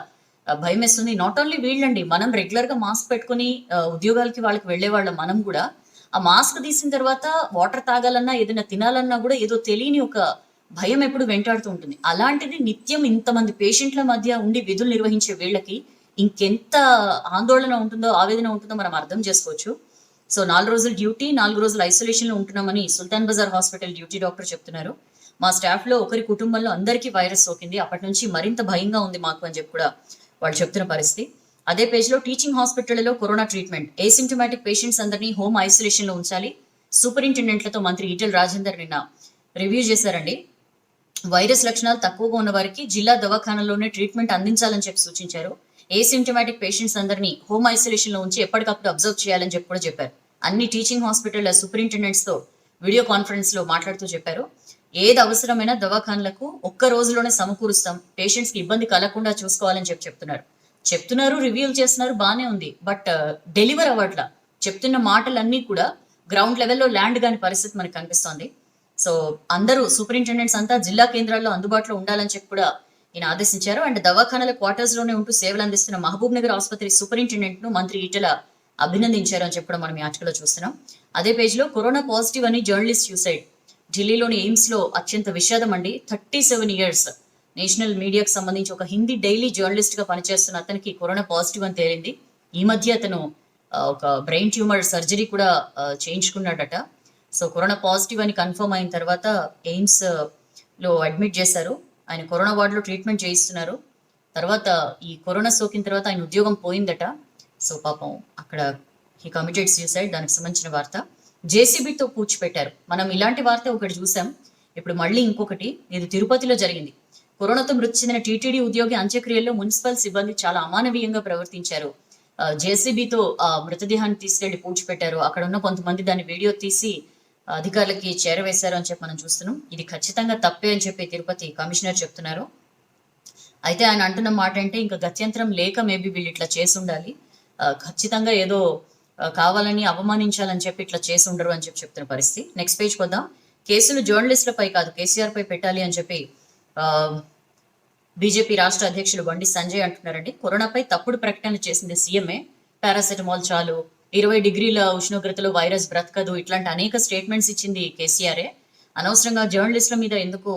భయం వేస్తుంది. నాట్ ఓన్లీ వీళ్ళండి, మనం రెగ్యులర్ గా మాస్క్ పెట్టుకుని ఉద్యోగాలకి వాళ్ళకి వెళ్లే వాళ్ళం. మనం కూడా ఆ మాస్క్ తీసిన తర్వాత వాటర్ తాగాలన్నా, ఏదైనా తినాలన్నా కూడా ఏదో తెలియని ఒక భయం ఎప్పుడు వెంటాడుతూ ఉంటుంది. అలాంటిది నిత్యం ఇంతమంది పేషెంట్ల మధ్య ఉండి విధులు నిర్వహించే వీళ్ళకి ఇంకెంత ఆందోళన ఉంటుందో, ఆవేదన ఉంటుందో మనం అర్థం చేసుకోవచ్చు. సో 4 రోజులు డ్యూటీ, 4 రోజులు ఐసోలేషన్ లో ఉంటున్నామని సుల్తాన్ బజార్ హాస్పిటల్ డ్యూటీ డాక్టర్ చెప్తున్నారు. మా స్టాఫ్ లో ఒకరి కుటుంబంలో అందరికీ వైరస్ సోకింది, అప్పటి నుంచి మరింత భయంగా ఉంది మాకు అని చెప్పి కూడా వాళ్ళు చెప్తున్న పరిస్థితి. అదే పేజ్ లో టీచింగ్ హాస్పిటల్లో కరోనా ట్రీట్మెంట్, ఏసిమ్టమాటిక్ పేషెంట్స్ అందరినీ హోమ్ ఐసోలేషన్ లో ఉంచాలి. సూపరింటెండెంట్లతో మంత్రి ఈటెల రాజేందర్ నిన్న రివ్యూ చేశారండి. వైరస్ లక్షణాలు తక్కువగా ఉన్న వారికి జిల్లా దవాఖానలోనే ట్రీట్మెంట్ అందించాలని చెప్పి సూచించారు. ఏసిమ్టమాటిక్ పేషెంట్స్ అందరినీ హోమ్ ఐసోలేషన్ లో ఉంచి ఎప్పటికప్పుడు అబ్జర్వ్ చేయాలని చెప్పి కూడా చెప్పారు. అన్ని టీచింగ్ హాస్పిటల్ సూపరింటెండెంట్స్ తో వీడియో కాన్ఫరెన్స్ లో మాట్లాడుతూ చెప్పారు, ఏది అవసరమైనా దవాఖానలకు ఒక్క రోజులోనే సమకూరుస్తాం, పేషెంట్స్ కి ఇబ్బంది కలగకుండా చూసుకోవాలని చెప్తున్నారు, రివ్యూలు చేస్తున్నారు, బానే ఉంది. బట్ డెలివర్ అవ్వట్లా. చెప్తున్న మాటలన్నీ కూడా గ్రౌండ్ లెవెల్లో ల్యాండ్ కాని పరిస్థితి మనకు కనిపిస్తోంది. సో అందరూ సూపరింటెండెంట్స్ అంతా జిల్లా కేంద్రాల్లో అందుబాటులో ఉండాలని చెప్పి కూడా ఈయన ఆదేశించారు. అండ్ దవాఖానాల క్వార్టర్స్ లోనే ఉంటూ సేవలు అందిస్తున్న మహబూబ్ నగర్ ఆసుపత్రి సూపరింటెండెంట్ ను మంత్రి ఈటెల అభినందించారు అని చెప్పడం మనం ఈ ఆర్టికల్ లో చూస్తున్నాం. అదే పేజ్ లో కరోనా పాజిటివ్ అని జర్నలిస్ట్ సూసైడ్. ఢిల్లీలోని ఎయిమ్స్ లో అత్యంత విషాదం అండి. 37 ఇయర్స్ నేషనల్ మీడియాకు సంబంధించి ఒక హిందీ డైలీ జర్నలిస్ట్ గా పనిచేస్తున్న అతనికి కరోనా పాజిటివ్ అని తేలింది. ఈ మధ్య అతను ఒక బ్రెయిన్ ట్యూమర్ సర్జరీ కూడా చేయించుకున్నాడట. సో కరోనా పాజిటివ్ అని కన్ఫర్మ్ అయిన తర్వాత ఎయిమ్స్ లో అడ్మిట్ చేశారు. ఆయన కరోనా వార్డులో ట్రీట్మెంట్ చేయిస్తున్నారు. తర్వాత ఈ కరోనా సోకిన తర్వాత ఆయన ఉద్యోగం పోయిందట. సో పాపం అక్కడ హీ కమిటెడ్ సూసైడ్. దానికి సంబంధించిన వార్త. జేసీబీతో పూడ్చిపెట్టారు. మనం ఇలాంటి వార్త ఒకటి చూసాం, ఇప్పుడు మళ్ళీ ఇంకొకటి. ఇది తిరుపతిలో జరిగింది. కరోనాతో మృతి చెందిన టీటీడీ ఉద్యోగి అంత్యక్రియల్లో మున్సిపల్ సిబ్బంది చాలా అమానవీయంగా ప్రవర్తించారు. జేసీబీతో మృతదేహాన్ని తీసుకెళ్లి పూడ్చిపెట్టారు. అక్కడ ఉన్న కొంతమంది దాన్ని వీడియో తీసి అధికారులకి చేరవేశారు అని చెప్పి మనం చూస్తున్నాం. ఇది ఖచ్చితంగా తప్పే అని చెప్పి తిరుపతి కమిషనర్ చెప్తున్నారు. అయితే ఆయన అంటున్న మాట అంటే ఇంకా గత్యంతరం లేక మేబీ వీళ్ళు ఇట్లా చేసి ఉండాలి, ఖచ్చితంగా ఏదో కావాలని అవమానించాలని చెప్పి ఇట్లా చేసి ఉండరు అని చెప్పి చెప్తున్న పరిస్థితి. నెక్స్ట్ పేజ్ కొద్దాం. కేసులు జర్నలిస్టులపై కాదు కేసీఆర్ పై పెట్టాలి అని చెప్పి బీజేపీ రాష్ట్ర అధ్యక్షులు బండి సంజయ్ అంటున్నారండి. కరోనాపై తప్పుడు ప్రకటనలు చేసింది సీఎంఏ. పారాసెటమాల్ చాలు, 20 డిగ్రీల ఉష్ణోగ్రతలో వైరస్ బ్రతకదు, ఇట్లాంటి అనేక స్టేట్మెంట్స్ ఇచ్చింది కేసీఆరే. అనవసరంగా జర్నలిస్టుల మీద ఎందుకు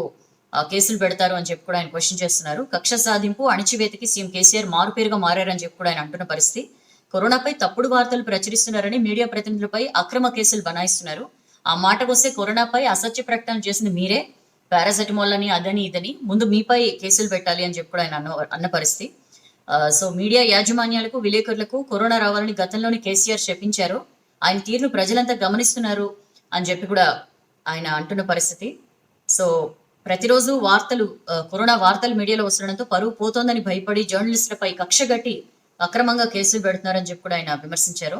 కేసులు పెడతారు అని చెప్పి కూడా ఆయన క్వశ్చన్ చేస్తున్నారు. కక్ష సాధింపు, అణిచివేతకి సీఎం కేసీఆర్ మారుపేరుగా మారారని చెప్పి కూడా ఆయన అంటున్న పరిస్థితి. కరోనాపై తప్పుడు వార్తలు ప్రచురిస్తున్నారని మీడియా ప్రతినిధులపై అక్రమ కేసులు బనాయిస్తున్నారు. ఆ మాటకొస్తే కరోనాపై అసత్య ప్రకటన చేసింది మీరే. పారాసెటమాల్ అని అదని ఇదని ముందు మీపై కేసులు పెట్టాలి అని చెప్పి కూడా ఆయన అన్న పరిస్థితి. సో మీడియా యాజమాన్యాలకు, విలేకరులకు కరోనా రావాలని గతంలోనే కేసీఆర్ చెప్పించారు. ఆయన తీరును ప్రజలంతా గమనిస్తున్నారు అని చెప్పి కూడా ఆయన అంటున్న పరిస్థితి. సో ప్రతిరోజు కరోనా వార్తలు మీడియాలో వస్తుండడంతో పరువు పోతోందని భయపడి జర్నలిస్టులపై కక్ష గట్టి అక్రమంగా కేసులు పెడుతున్నారని చెప్పి కూడా ఆయన విమర్శించారు.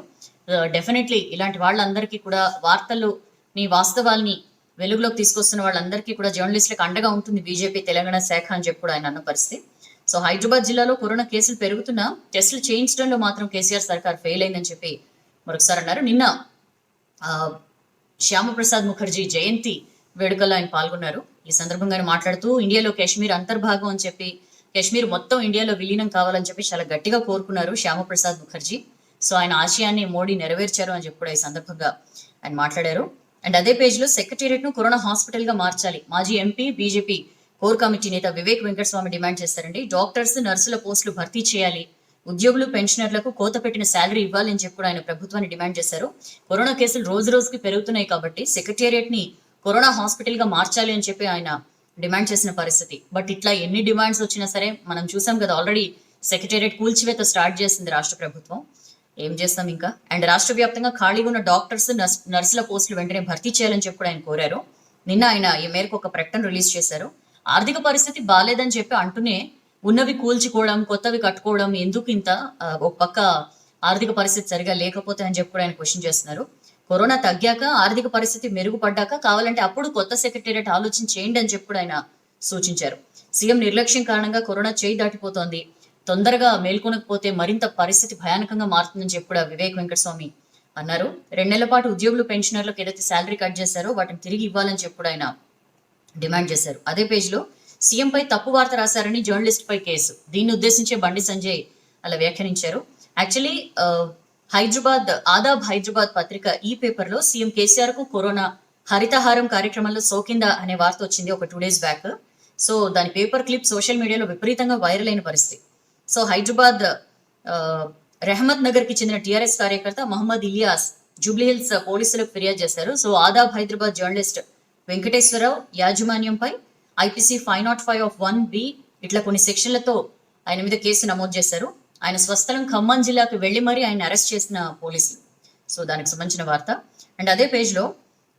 డెఫినెట్లీ ఇలాంటి వాళ్ళందరికీ కూడా వార్తల్ని, వాస్తవాల్ని వెలుగులోకి తీసుకొస్తున్న వాళ్ళందరికీ కూడా జర్నలిస్టులకు అండగా ఉంటుంది బీజేపీ తెలంగాణ శాఖ అని చెప్పి కూడా ఆయన అన్న పరిస్థితి. సో హైదరాబాద్ జిల్లాలో కరోనా కేసులు పెరుగుతున్నా టెస్టులు చేయించడంలో మాత్రం కేసీఆర్ సర్కార్ ఫెయిల్ అయిందని చెప్పి మరొకసారి అన్నారు. నిన్న శ్యామప్రసాద్ ముఖర్జీ జయంతి వేడుకల్లో ఆయన పాల్గొన్నారు. ఈ సందర్భంగా ఆయన మాట్లాడుతూ ఇండియాలో కాశ్మీర్ అంతర్భాగం అని చెప్పి, కాశ్మీర్ మొత్తం ఇండియాలో విలీనం కావాలని చెప్పి చాలా గట్టిగా కోరుకున్నారు శ్యామప్రసాద్ ముఖర్జీ. సో ఆయన ఆశయాన్ని మోడీ నెరవేర్చారు అని చెప్పి కూడా ఈ సందర్భంగా ఆయన మాట్లాడారు. అండ్ అదే పేజ్ లో సెక్రటేరియట్ ను కరోనా హాస్పిటల్ గా మార్చాలి. మాజీ ఎంపీ, బీజేపీ కోర్ కమిటీ నేత వివేక్ వెంకటస్వామి డిమాండ్ చేశారండి. డాక్టర్స్, నర్సుల పోస్టులు భర్తీ చేయాలి, ఉద్యోగులు, పెన్షనర్లకు కోత పెట్టిన శాలరీ ఇవ్వాలి అని చెప్పి కూడా ఆయన ప్రభుత్వాన్ని డిమాండ్ చేశారు. కరోనా కేసులు రోజు రోజుకి పెరుగుతున్నాయి కాబట్టి సెక్రటేరియట్ ని కరోనా హాస్పిటల్ గా మార్చాలి అని చెప్పి ఆయన డిమాండ్ చేసిన పరిస్థితి. బట్ ఇట్లా ఎన్ని డిమాండ్స్ వచ్చినా సరే మనం చూసాం కదా, ఆల్రెడీ సెక్రటేరియట్ కూల్చివేత స్టార్ట్ చేసింది రాష్ట్ర ప్రభుత్వం. ఏం చేస్తాం ఇంకా. అండ్ రాష్ట్ర వ్యాప్తంగా ఖాళీగా ఉన్న డాక్టర్స్, నర్సుల పోస్టులు వెంటనే భర్తీ చేయాలని చెప్పి కూడా ఆయన కోరారు. నిన్న ఆయన ఈ మేరకు ఒక ప్రకటన రిలీజ్ చేశారు. ఆర్థిక పరిస్థితి బాలేదని చెప్పి అంటూనే ఉన్నవి కూల్చుకోవడం, కొత్తవి కట్టుకోవడం ఎందుకు ఇంత? ఒక పక్క ఆర్థిక పరిస్థితి సరిగా లేకపోతే అని చెప్పి కూడా ఆయన క్వశ్చన్ చేస్తున్నారు. కరోనా తగ్గాక, ఆర్థిక పరిస్థితి మెరుగుపడ్డాక కావాలంటే అప్పుడు కొత్త సెక్రటేరియట్ ఆలోచన చేయండి అని చెప్పి కూడా ఆయన సూచించారు. సీఎం నిర్లక్ష్యం కారణంగా కరోనా చేయి దాటిపోతోంది, తొందరగా మేల్కొనకపోతే మరింత పరిస్థితి భయానకంగా మారుతుందని చెప్పి కూడా వివేక్ వెంకటస్వామి అన్నారు. 2 నెలల పాటు ఉద్యోగులు, పెన్షనర్లకు ఏదైతే శాలరీ కట్ చేశారో వాటిని తిరిగి ఇవ్వాలని చెప్పి కూడా ఆయన డిమాండ్ చేశారు. అదే పేజ్ లో సీఎం పై తప్పు వార్త రాశారని జర్నలిస్ట్ పై కేసు. దీన్ని ఉద్దేశించే బండి సంజయ్ అలా వ్యాఖ్యానించారు. యాక్చువల్లీ హైదరాబాద్ ఆదాబ్ హైదరాబాద్ పత్రిక ఈ పేపర్ లో సీఎం కేసీఆర్ కు కరోనా హరితహారం కార్యక్రమంలో సోకిందా అనే వార్త వచ్చింది ఒక 2 days బ్యాక్. సో దాని పేపర్ క్లిప్ సోషల్ మీడియాలో విపరీతంగా వైరల్ అయిన పరిస్థితి. సో హైదరాబాద్ రెహమత్ నగర్ కి చెందిన టీఆర్ఎస్ కార్యకర్త మహమ్మద్ ఇలియాస్ జూబ్లీహిల్స్ పోలీసులకు ఫిర్యాదు చేశారు. సో ఆదాబ్ హైదరాబాద్ జర్నలిస్ట్ వెంకటేశ్వరరావు యాజమాన్యంపై ఐపీసీ 505(1)(b) ఇట్లా కొన్ని సెక్షన్లతో ఆయన మీద కేసు నమోదు చేశారు. ఆయన స్వస్థలం ఖమ్మం జిల్లాకు వెళ్లి మరీ ఆయన అరెస్ట్ చేసిన పోలీసులు. సో దానికి సంబంధించిన వార్త. అండ్ అదే పేజ్ లో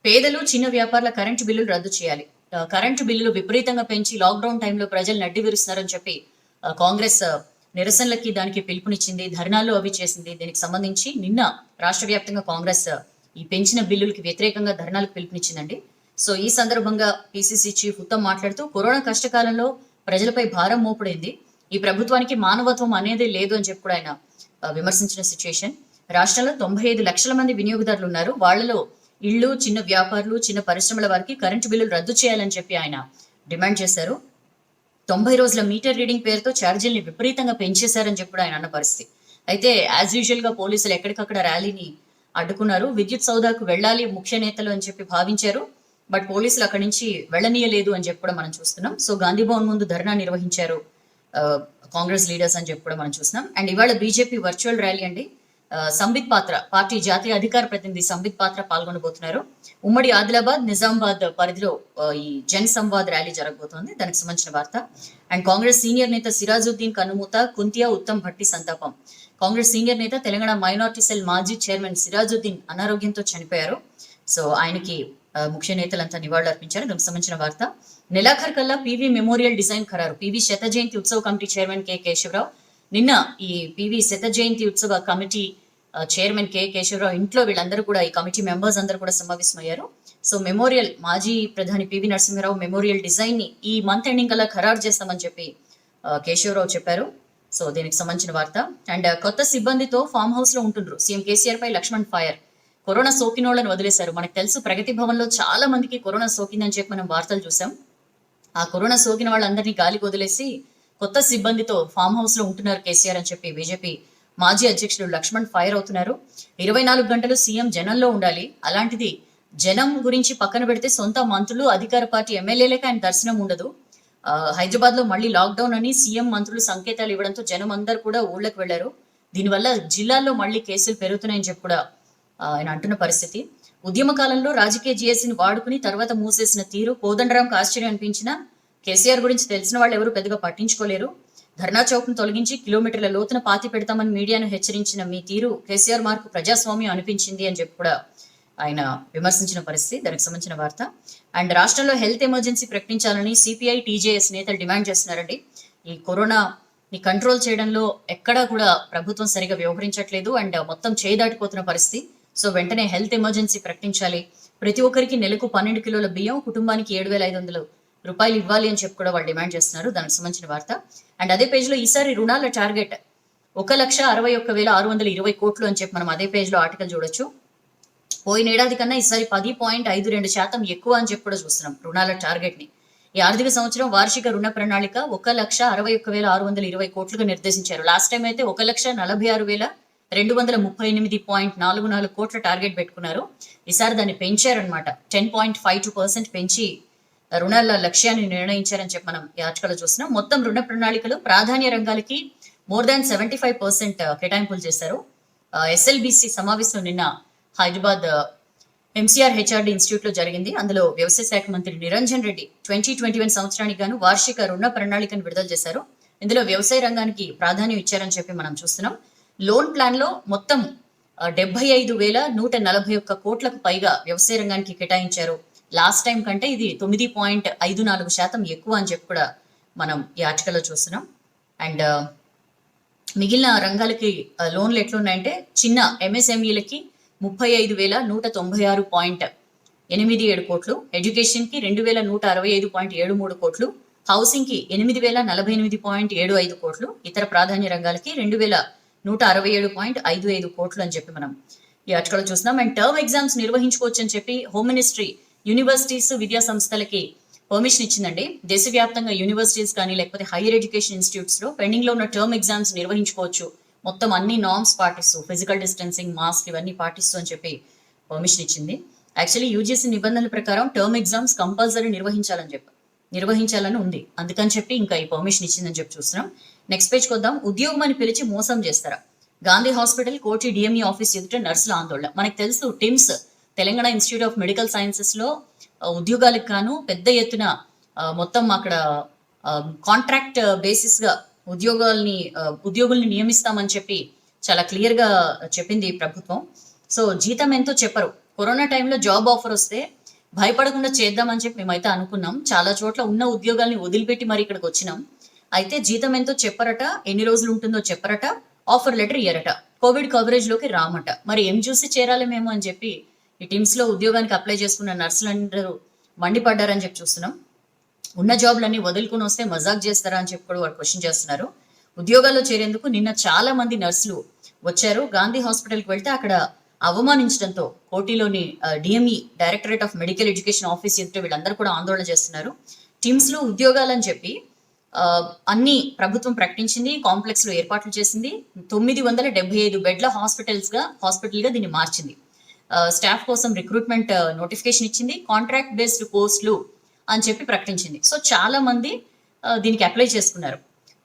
పేదలు చిన్న వ్యాపారుల కరెంటు బిల్లులు రద్దు చేయాలి. కరెంటు బిల్లులు విపరీతంగా పెంచి లాక్డౌన్ టైంలో ప్రజలు నడ్డి విరుస్తున్నారని చెప్పి కాంగ్రెస్ నిరసనలకి దానికి పిలుపునిచ్చింది, ధర్నాలు అవి చేసింది. దీనికి సంబంధించి నిన్న రాష్ట్ర వ్యాప్తంగా కాంగ్రెస్ ఈ పెంచిన బిల్లులకి వ్యతిరేకంగా ధర్నాలకు పిలుపునిచ్చిందండి. సో ఈ సందర్భంగా పిసిసి చీఫ్ ఉత్తమ్ మాట్లాడుతూ కరోనా కష్టకాలంలో ప్రజలపై భారం మోపుడైంది, ఈ ప్రభుత్వానికి మానవత్వం అనేది లేదు అని చెప్పి కూడా ఆయన విమర్శించిన సిచ్యుయేషన్. రాష్ట్రంలో 95 లక్షల మంది వినియోగదారులు ఉన్నారు, వాళ్లలో ఇళ్లు, చిన్న వ్యాపారులు, చిన్న పరిశ్రమల వారికి కరెంటు బిల్లులు రద్దు చేయాలని చెప్పి ఆయన డిమాండ్ చేశారు. 90 రోజుల మీటర్ రీడింగ్ పేరుతో ఛార్జీల్ని విపరీతంగా పెంచేశారని చెప్పి ఆయన అన్న పరిస్థితి. అయితే యాజ్ యూజువల్ గా పోలీసులు ఎక్కడికక్కడ ర్యాలీని అడ్డుకున్నారు. విద్యుత్ సౌదాకు వెళ్ళాలి ముఖ్య నేతలు అని చెప్పి భావించారు, బట్ పోలీసులు అక్కడి నుంచి వెళ్ళనీయలేదు అని చెప్పి కూడా మనం చూస్తున్నాం. సో గాంధీ భవన్ ముందు ధర్నా నిర్వహించారు కాంగ్రెస్ లీడర్స్ అని చెప్పి కూడా మనం చూస్తున్నాం. అండ్ ఇవాళ బీజేపీ వర్చువల్ ర్యాలీ అండి. సంబిత్ పాత్ర పార్టీ జాతీయ అధికార ప్రతినిధి సంబిత్ పాత్ర పాల్గొనబోతున్నారు. ఉమ్మడి ఆదిలాబాద్ నిజామాబాద్ పరిధిలో ఈ జన్ సంవాద్ ర్యాలీ జరగబోతోంది. దానికి సంబంధించిన వార్త. అండ్ కాంగ్రెస్ సీనియర్ నేత సిరాజుద్దీన్ కన్నుమూత, కుంతియా ఉత్తమ్ భట్టి సంతాపం. కాంగ్రెస్ సీనియర్ నేత తెలంగాణ మైనార్టీ సెల్ మాజీ చైర్మన్ సిరాజుద్దీన్ అనారోగ్యంతో చనిపోయారు. సో ఆయనకి ముఖ్య నేతలంతా నివాళులు అర్పించారు. దానికి సంబంధించిన వార్త. నెలాఖరు కల్లా పివి మెమోరియల్ డిజైన్ ఖరారు. పివి శత జయంతి ఉత్సవ కమిటీ చైర్మన్ కె కేశవరావు నిన్న ఈ పివి శత జయంతి ఉత్సవ కమిటీ చైర్మన్ కె కేశవరావు ఇంట్లో వీళ్ళందరూ కూడా ఈ కమిటీ మెంబర్స్ అందరూ కూడా సమావేశమయ్యారు. సో మెమోరియల్ మాజీ ప్రధాని పివి నరసింహారావు మెమోరియల్ డిజైన్ ని ఈ మంత్ ఎండింగ్ కల్లా ఖరారు చేస్తామని చెప్పి కేశవరావు చెప్పారు. సో దీనికి సంబంధించిన వార్త. అండ్ కొత్త సిబ్బందితో ఫామ్ హౌస్ లో ఉంటుండ్రు సీఎం కేసీఆర్ పై లక్ష్మణ్ ఫైర్. కరోనా సోకినోళ్లను వదిలేశారు. మనకు తెలుసు ప్రగతి భవన్ లో చాలా మందికి కరోనా సోకిందని చెప్పి మనం వార్తలు చూసాం. ఆ కరోనా సోకిన వాళ్ళందరినీ గాలికి వదిలేసి కొత్త సిబ్బందితో ఫామ్ హౌస్ లో ఉంటున్నారు కేసీఆర్ అని చెప్పి బీజేపీ మాజీ అధ్యక్షుడు లక్ష్మణ్ ఫైర్ అవుతున్నారు. 24 గంటలు సీఎం జనంలో ఉండాలి, అలాంటిది జనం గురించి పక్కన పెడితే సొంత మంత్రులు, అధికార పార్టీ ఎమ్మెల్యేలకి ఆయన దర్శనం ఉండదు. హైదరాబాద్ లో మళ్ళీ లాక్డౌన్ అని సీఎం మంత్రులు సంకేతాలు ఇవ్వడంతో జనం అందరూ కూడా ఊళ్ళకి వెళ్లారు. దీనివల్ల జిల్లాల్లో మళ్ళీ కేసులు పెరుగుతున్నాయని చెప్పి కూడా ఆయన అంటున్న పరిస్థితి. ఉద్యమ కాలంలో రాజకీయ జీఎస్సీని వాడుకుని తర్వాత మూసేసిన తీరు కోదండరాంకు ఆశ్చర్యం అనిపించిన కేసీఆర్ గురించి తెలిసిన వాళ్ళు ఎవరు పెద్దగా పట్టించుకోలేరు. ధర్నా చౌక్ ను తొలగించి కిలోమీటర్ల లోతున పాతి పెడతామని మీడియాను హెచ్చరించిన మీ తీరు కేసీఆర్ మార్కు ప్రజాస్వామ్యం అనిపించింది అని చెప్పి కూడా ఆయన విమర్శించిన పరిస్థితి. దానికి సంబంధించిన వార్త. అండ్ రాష్ట్రంలో హెల్త్ ఎమర్జెన్సీ ప్రకటించాలని సిపిఐ టీజేఎస్ నేతలు డిమాండ్ చేస్తున్నారండి. ఈ కరోనాని కంట్రోల్ చేయడంలో ఎక్కడా కూడా ప్రభుత్వం సరిగా వ్యవహరించట్లేదు అండ్ మొత్తం చేదాటిపోతున్న పరిస్థితి. సో వెంటనే హెల్త్ ఎమర్జెన్సీ ప్రకటించాలి, ప్రతి ఒక్కరికి నెలకు 12 కిలోల బియ్యం, కుటుంబానికి 7,500 రూపాయలు ఇవ్వాలి అని చెప్పి కూడా వాళ్ళు డిమాండ్ చేస్తున్నారు. దానికి సంబంధించిన వార్త. అండ్ అదే పేజ్ లో ఈసారి రుణాల టార్గెట్ 1,61,620 కోట్లు అని చెప్పి మనం అదే పేజ్ లో ఆర్టికల్ చూడొచ్చు. పోయిన ఏడాది కన్నా ఈసారి 10.52% ఎక్కువ అని చెప్పి కూడా చూస్తున్నాం రుణాల టార్గెట్ ని. ఈ ఆర్థిక సంవత్సరం వార్షిక రుణ ప్రణాళిక 1,61,620 కోట్లుగా నిర్దేశించారు. లాస్ట్ టైం అయితే 1,46,238.44 కోట్ల టార్గెట్ పెట్టుకున్నారు. ఈసారి దాన్ని పెంచారనమాట. 10.52% పెంచి రుణాల లక్ష్యాన్ని నిర్ణయించారని చెప్పి మనం ఈ ఆర్టికల్ చూస్తున్నాం. మొత్తం రుణ ప్రణాళికలు ప్రాధాన్య రంగాలకి more than 75% కేటాయింపులు చేశారు. ఎస్ఎల్బిసి సమావేశం నిన్న హైదరాబాద్ ఎంసీఆర్ హెచ్ఆర్డి ఇన్స్టిట్యూట్ లో జరిగింది. అందులో వ్యవసాయ శాఖ మంత్రి నిరంజన్ రెడ్డి 2021 సంవత్సరానికి గాను వార్షిక రుణ ప్రణాళికను విడుదల చేశారు. ఇందులో వ్యవసాయ రంగానికి ప్రాధాన్యం ఇచ్చారని చెప్పి మనం చూస్తున్నాం. లోన్ ప్లాన్ లో మొత్తం 75,141 కోట్లకు పైగా వ్యవసాయ రంగానికి కేటాయించారు. లాస్ట్ టైం కంటే ఇది 9.54% ఎక్కువ అని చెప్పి కూడా మనం ఈ ఆర్టికల్లో చూస్తున్నాం. అండ్ మిగిలిన రంగాలకి లోన్లు ఎట్లున్నాయంటే చిన్న ఎంఎస్ఎంఈలకి 35,196.87 కోట్లు, ఎడ్యుకేషన్ కి 2,165.73 కోట్లు, హౌసింగ్ కి 8,048.75 కోట్లు, ఇతర ప్రాధాన్య రంగాలకి 2,167.55 కోట్లు అని చెప్పి మనం ఈ ఆర్టికల్ చూస్తున్నాం. అండ్ టర్మ్ ఎగ్జామ్స్ నిర్వహించుకోవచ్చు అని చెప్పి హోమ్ మినిస్ట్రీ యూనివర్సిటీస్, విద్యా సంస్థలకి పర్మిషన్ ఇచ్చిందండి. దేశవ్యాప్తంగా యూనివర్సిటీస్ కానీ లేకపోతే హైయర్ ఎడ్యుకేషన్ ఇన్స్టిట్యూట్స్ లో పెండింగ్ లో ఉన్న టర్మ్ ఎగ్జామ్స్ నిర్వహించుకోవచ్చు, మొత్తం అన్ని నార్మ్స్ పాటిస్తూ ఫిజికల్ డిస్టెన్సింగ్, మాస్క్ ఇవన్నీ పాటిస్తూ అని చెప్పి పర్మిషన్ ఇచ్చింది. యాక్చువల్లీ యూజీసీ నిబంధనల ప్రకారం టర్మ్ ఎగ్జామ్స్ కంపల్సరీ నిర్వహించాలని ఉంది. అందుకని చెప్పి ఇంకా ఈ పర్మిషన్ ఇచ్చిందని చెప్పి చూస్తున్నాం. నెక్స్ట్ పేజ్కి వద్దాం. ఉద్యోగం అని పిలిచి మోసం చేస్తారా? గాంధీ హాస్పిటల్ కోటి డిఎంఈ ఆఫీస్ ఎదుట నర్సుల ఆందోళన. మనకు తెలుసు TIMS Telangana institute of medical sciences లో ఉద్యోగాలకు గాను పెద్ద ఎత్తున మొత్తం అక్కడ కాంట్రాక్ట్ బేసిస్ గా ఉద్యోగుల్ని నియమిస్తామని చెప్పి చాలా క్లియర్ గా చెప్పింది ప్రభుత్వం. సో జీతం ఎంతో చెప్పరు. కరోనా టైంలో జాబ్ ఆఫర్ వస్తే భయపడకుండా చేద్దామని చెప్పి మేమైతే అనుకున్నాం. చాలా చోట్ల ఉన్న ఉద్యోగాల్ని వదిలిపెట్టి మరి ఇక్కడికి వచ్చినాం. అయితే జీతం ఎంతో చెప్పరట, ఎన్ని రోజులు ఉంటుందో చెప్పరట, ఆఫర్ లెటర్ ఇయ్యరట, కోవిడ్ కవరేజ్ లోకి రామట. మరి ఏం చూసి చేరాలి మేము అని చెప్పి ఈ టీమ్స్ లో ఉద్యోగానికి అప్లై చేసుకున్న నర్సులందరూ మండిపడ్డారని చెప్పి చూస్తున్నాం. ఉన్న జాబ్లన్నీ వదులుకుని వస్తే మజాక్ చేస్తారా అని చెప్పి కూడా వాళ్ళు క్వశ్చన్ చేస్తున్నారు. ఉద్యోగాల్లో చేరేందుకు నిన్న చాలా మంది నర్సులు వచ్చారు. గాంధీ హాస్పిటల్కి వెళ్తే అక్కడ అవమానించడంతో కోటిలోని DME directorate of medical education office ఎదుట వీళ్ళందరూ కూడా ఆందోళన చేస్తున్నారు. టీమ్స్ లో ఉద్యోగాలని చెప్పి అన్ని ప్రభుత్వం ప్రకటించింది, కాంప్లెక్స్ లో ఏర్పాట్లు చేసింది. 975 బెడ్ల హాస్పిటల్ గా దీన్ని మార్చింది. స్టాఫ్ కోసం రిక్రూట్మెంట్ నోటిఫికేషన్ ఇచ్చింది, కాంట్రాక్ట్ బేస్డ్ పోస్టులు అని చెప్పి ప్రకటించింది. సో చాలా మంది దీనికి అప్లై చేసుకున్నారు.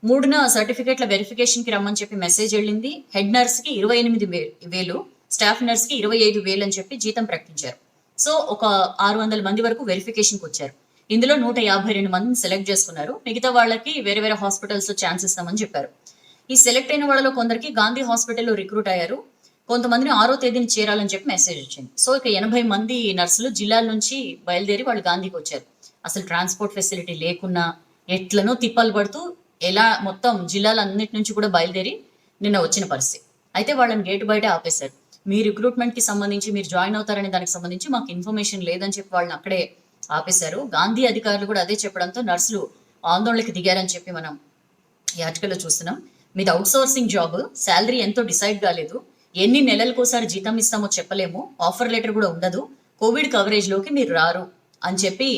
3న సర్టిఫికేట్ల వెరిఫికేషన్ కి రమ్మని చెప్పి మెసేజ్ వెళ్ళింది. హెడ్ నర్స్ కి 28,000, స్టాఫ్ నర్స్ కి 25,000 అని చెప్పి జీతం ప్రకటించారు. సో ఒక 600 మంది వరకు వెరిఫికేషన్ కి వచ్చారు. ఇందులో 152 మందిని సెలెక్ట్ చేసుకున్నారు. మిగతా వాళ్ళకి వేరే వేరే హాస్పిటల్స్ లో ఛాన్స్ ఇస్తామని చెప్పారు. ఈ సెలెక్ట్ అయిన వాళ్ళలో కొందరికి గాంధీ హాస్పిటల్లో రిక్రూట్ అయ్యారు. కొంతమందిని 6వ తేదీని చేరాలని చెప్పి మెసేజ్ వచ్చింది. సో ఇక 80 మంది నర్సులు జిల్లాల నుంచి బయలుదేరి వాళ్ళు గాంధీకి వచ్చారు. అసలు ట్రాన్స్పోర్ట్ ఫెసిలిటీ లేకున్నా ఎట్లనో తిప్పలు పడుతూ ఎలా మొత్తం జిల్లాలన్నిటి నుంచి కూడా బయలుదేరి నిన్న వచ్చిన పరిస్థితి. అయితే వాళ్ళని గేటు బయట ఆపేశారు. మీ రిక్రూట్మెంట్ కి సంబంధించి, మీరు జాయిన్ అవుతారనే దానికి సంబంధించి మాకు ఇన్ఫర్మేషన్ లేదని చెప్పి వాళ్ళని అక్కడే ఆపేశారు. గాంధీ అధికారులు కూడా అదే చెప్పడంతో నర్సులు ఆందోళనకి దిగారని చెప్పి మనం ఈ ఆర్టికల్లో చూస్తున్నాం. మీది అవుట్ సోర్సింగ్ జాబ్, శాలరీ ఎంతో డిసైడ్ కాలేదు, ఎన్ని నెలలకోసారి జీతం ఇస్తామో చెప్పలేము, ఆఫర్ లెటర్ కూడా ఉండదు, కోవిడ్ కవరేజ్ లోకి మీరు రారు అని చెప్పి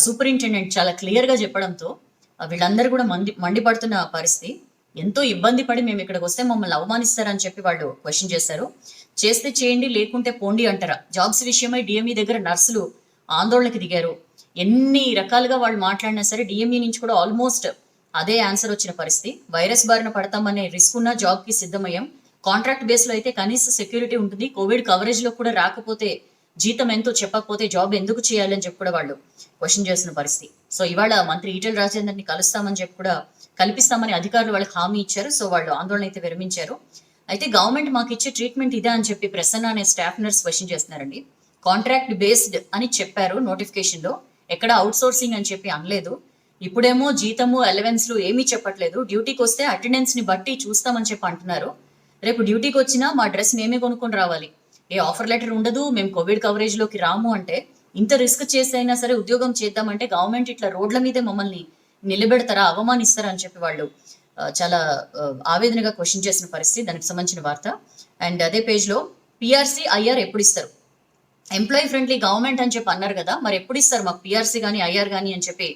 సూపరింటెండెంట్ చాలా క్లియర్ గా చెప్పడంతో వీళ్ళందరూ కూడా మండిపడుతున్న పరిస్థితి. ఎంతో ఇబ్బంది పడి మేము ఇక్కడికి వస్తే మమ్మల్ని అవమానిస్తారని చెప్పి వాళ్ళు క్వశ్చన్ చేశారు. చేస్తే చేయండి, లేకుంటే పోండి అంటారా? జాబ్స్ విషయమై డిఎంఈ దగ్గర నర్సులు ఆందోళనకి దిగారు. ఎన్ని రకాలుగా వాళ్ళు మాట్లాడినా సరే డిఎంఈ నుంచి కూడా ఆల్మోస్ట్ అదే ఆన్సర్ వచ్చిన పరిస్థితి. వైరస్ బారిన పడతామనే రిస్క్ ఉన్న జాబ్ కి సిద్ధమయ్యాం, కాంట్రాక్ట్ బేస్ లో అయితే కనీస సెక్యూరిటీ ఉంటుంది, కోవిడ్ కవరేజ్ లో కూడా రాకపోతే జీతం ఎంతో చెప్పకపోతే జాబ్ ఎందుకు చేయాలి అని చెప్పి కూడా వాళ్ళు క్వశ్చన్ చేస్తున్న పరిస్థితి. సో ఇవాళ మంత్రి ఈటెల రాజేందర్ని కల్పిస్తామని అధికారులు వాళ్ళకి హామీ ఇచ్చారు. సో వాళ్ళు ఆందోళన అయితే విరమించారు. అయితే గవర్నమెంట్ మాకు ఇచ్చే ట్రీట్మెంట్ ఇదే అని చెప్పి ప్రసన్న అనే స్టాఫ్ నర్స్ క్వశ్చన్ చేస్తున్నారండి. కాంట్రాక్ట్ బేస్డ్ అని చెప్పారు నోటిఫికేషన్ లో, ఎక్కడ అవుట్ సోర్సింగ్ అని చెప్పి అనలేదు. ఇప్పుడేమో జీతము అలవెన్స్లు ఏమీ చెప్పట్లేదు. డ్యూటీకి వస్తే అటెండెన్స్ ని బట్టి చూస్తామని చెప్పి అంటున్నారు. రేపు డ్యూటీకి వచ్చినా మా డ్రెస్ మేమే కొనుక్కొని రావాలి, ఏ ఆఫర్ లెటర్ ఉండదు, మేము కోవిడ్ కవరేజ్ లోకి రాము అంటే ఇంత రిస్క్ చేసైనా సరే ఉద్యోగం చేద్దామంటే గవర్నమెంట్ ఇట్లా రోడ్ల మీదే మమ్మల్ని నిలబెడతారా, అవమానిస్తారా అని చెప్పి వాళ్ళు చాలా ఆవేదనగా క్వశ్చన్ చేసిన పరిస్థితి. దానికి సంబంధించిన వార్త. అండ్ అదే పేజ్ లో పిఆర్సీ ఐఆర్ ఎప్పుడు ఇస్తారు? ఎంప్లాయీ ఫ్రెండ్లీ గవర్నమెంట్ అని చెప్పి అన్నారు కదా, మరి ఎప్పుడు ఇస్తారు మాకు పిఆర్సీ కానీ ఐఆర్ కానీ అని చెప్పి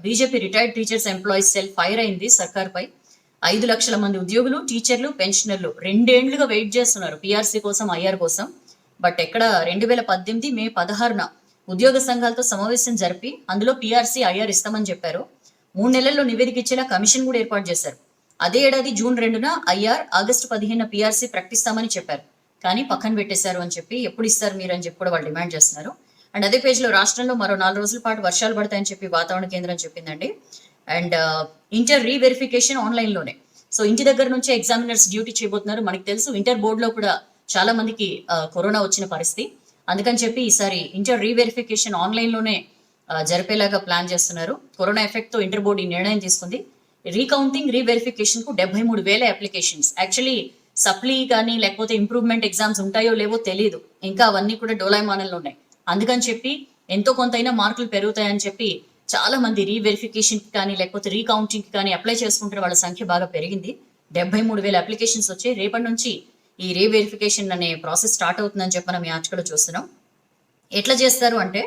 BJP retired teachers employees cell fire అయింది సర్కార్ పై. 5 లక్షల మంది ఉద్యోగులు, టీచర్లు, పెన్షనర్లు 2 ఏళ్లుగా వెయిట్ చేస్తున్నారు పిఆర్సీ కోసం, ఐఆర్ కోసం. బట్ ఎక్కడ 2018 మే 16న ఉద్యోగ సంఘాలతో సమావేశం జరిపి అందులో పిఆర్సీ ఐఆర్ ఇస్తామని చెప్పారు. 3 నెలల్లో నివేదిక ఇచ్చేలా కమిషన్ కూడా ఏర్పాటు చేశారు. అదే ఏడాది జూన్ 2న ఐఆర్, ఆగస్టు 15న పిఆర్సీ ప్రకటిస్తామని చెప్పారు. కానీ పక్కన పెట్టేశారు అని చెప్పి, ఎప్పుడు ఇస్తారు మీరు అని చెప్పి కూడా వాళ్ళు డిమాండ్ చేస్తున్నారు. అండ్ అదే పేజ్ లో రాష్ట్రంలో మరో 4 రోజుల పాటు వర్షాలు పడతాయని చెప్పి వాతావరణ కేంద్రం చెప్పిందండి. అండ్ ఇంటర్ రీవెరిఫికేషన్ ఆన్లైన్ లోనే. సో ఇంటి దగ్గర నుంచే ఎగ్జామినర్స్ డ్యూటీ చేయబోతున్నారు. మనకి తెలుసు ఇంటర్ బోర్డు లో కూడా చాలా మందికి కరోనా వచ్చిన పరిస్థితి. అందుకని చెప్పి ఈసారి ఇంటర్ రీవెరిఫికేషన్ ఆన్లైన్ లోనే జరిపేలాగా ప్లాన్ చేస్తున్నారు. కరోనా ఎఫెక్ట్ తో ఇంటర్ బోర్డు ఈ నిర్ణయం తీసుకుంది. రీకౌంటింగ్, రీవెరిఫికేషన్ కు 73,000 అప్లికేషన్స్. యాక్చువల్లీ సప్లీ కానీ లేకపోతే ఇంప్రూవ్మెంట్ ఎగ్జామ్స్ ఉంటాయో లేవో తెలియదు, ఇంకా అవన్నీ కూడా డోలాయమానంలో ఉన్నాయి. అందుకని చెప్పి ఎంతో కొంతైనా మార్కులు పెరుగుతాయని చెప్పి చాలా మంది రీవెరిఫికేషన్ కి కానీ లేకపోతే రీకౌంటింగ్ కి కానీ అప్లై చేసుకుంటున్న వాళ్ళ సంఖ్య బాగా పెరిగింది. 73,000 అప్లికేషన్స్ వచ్చాయి. రేపటి నుంచి ఈ రీవెరిఫికేషన్ అనే ప్రాసెస్ స్టార్ట్ అవుతుందని చెప్పి మనం ఈ ఆర్టికల్ చూస్తున్నాం. ఎట్లా చేస్తారు అంటే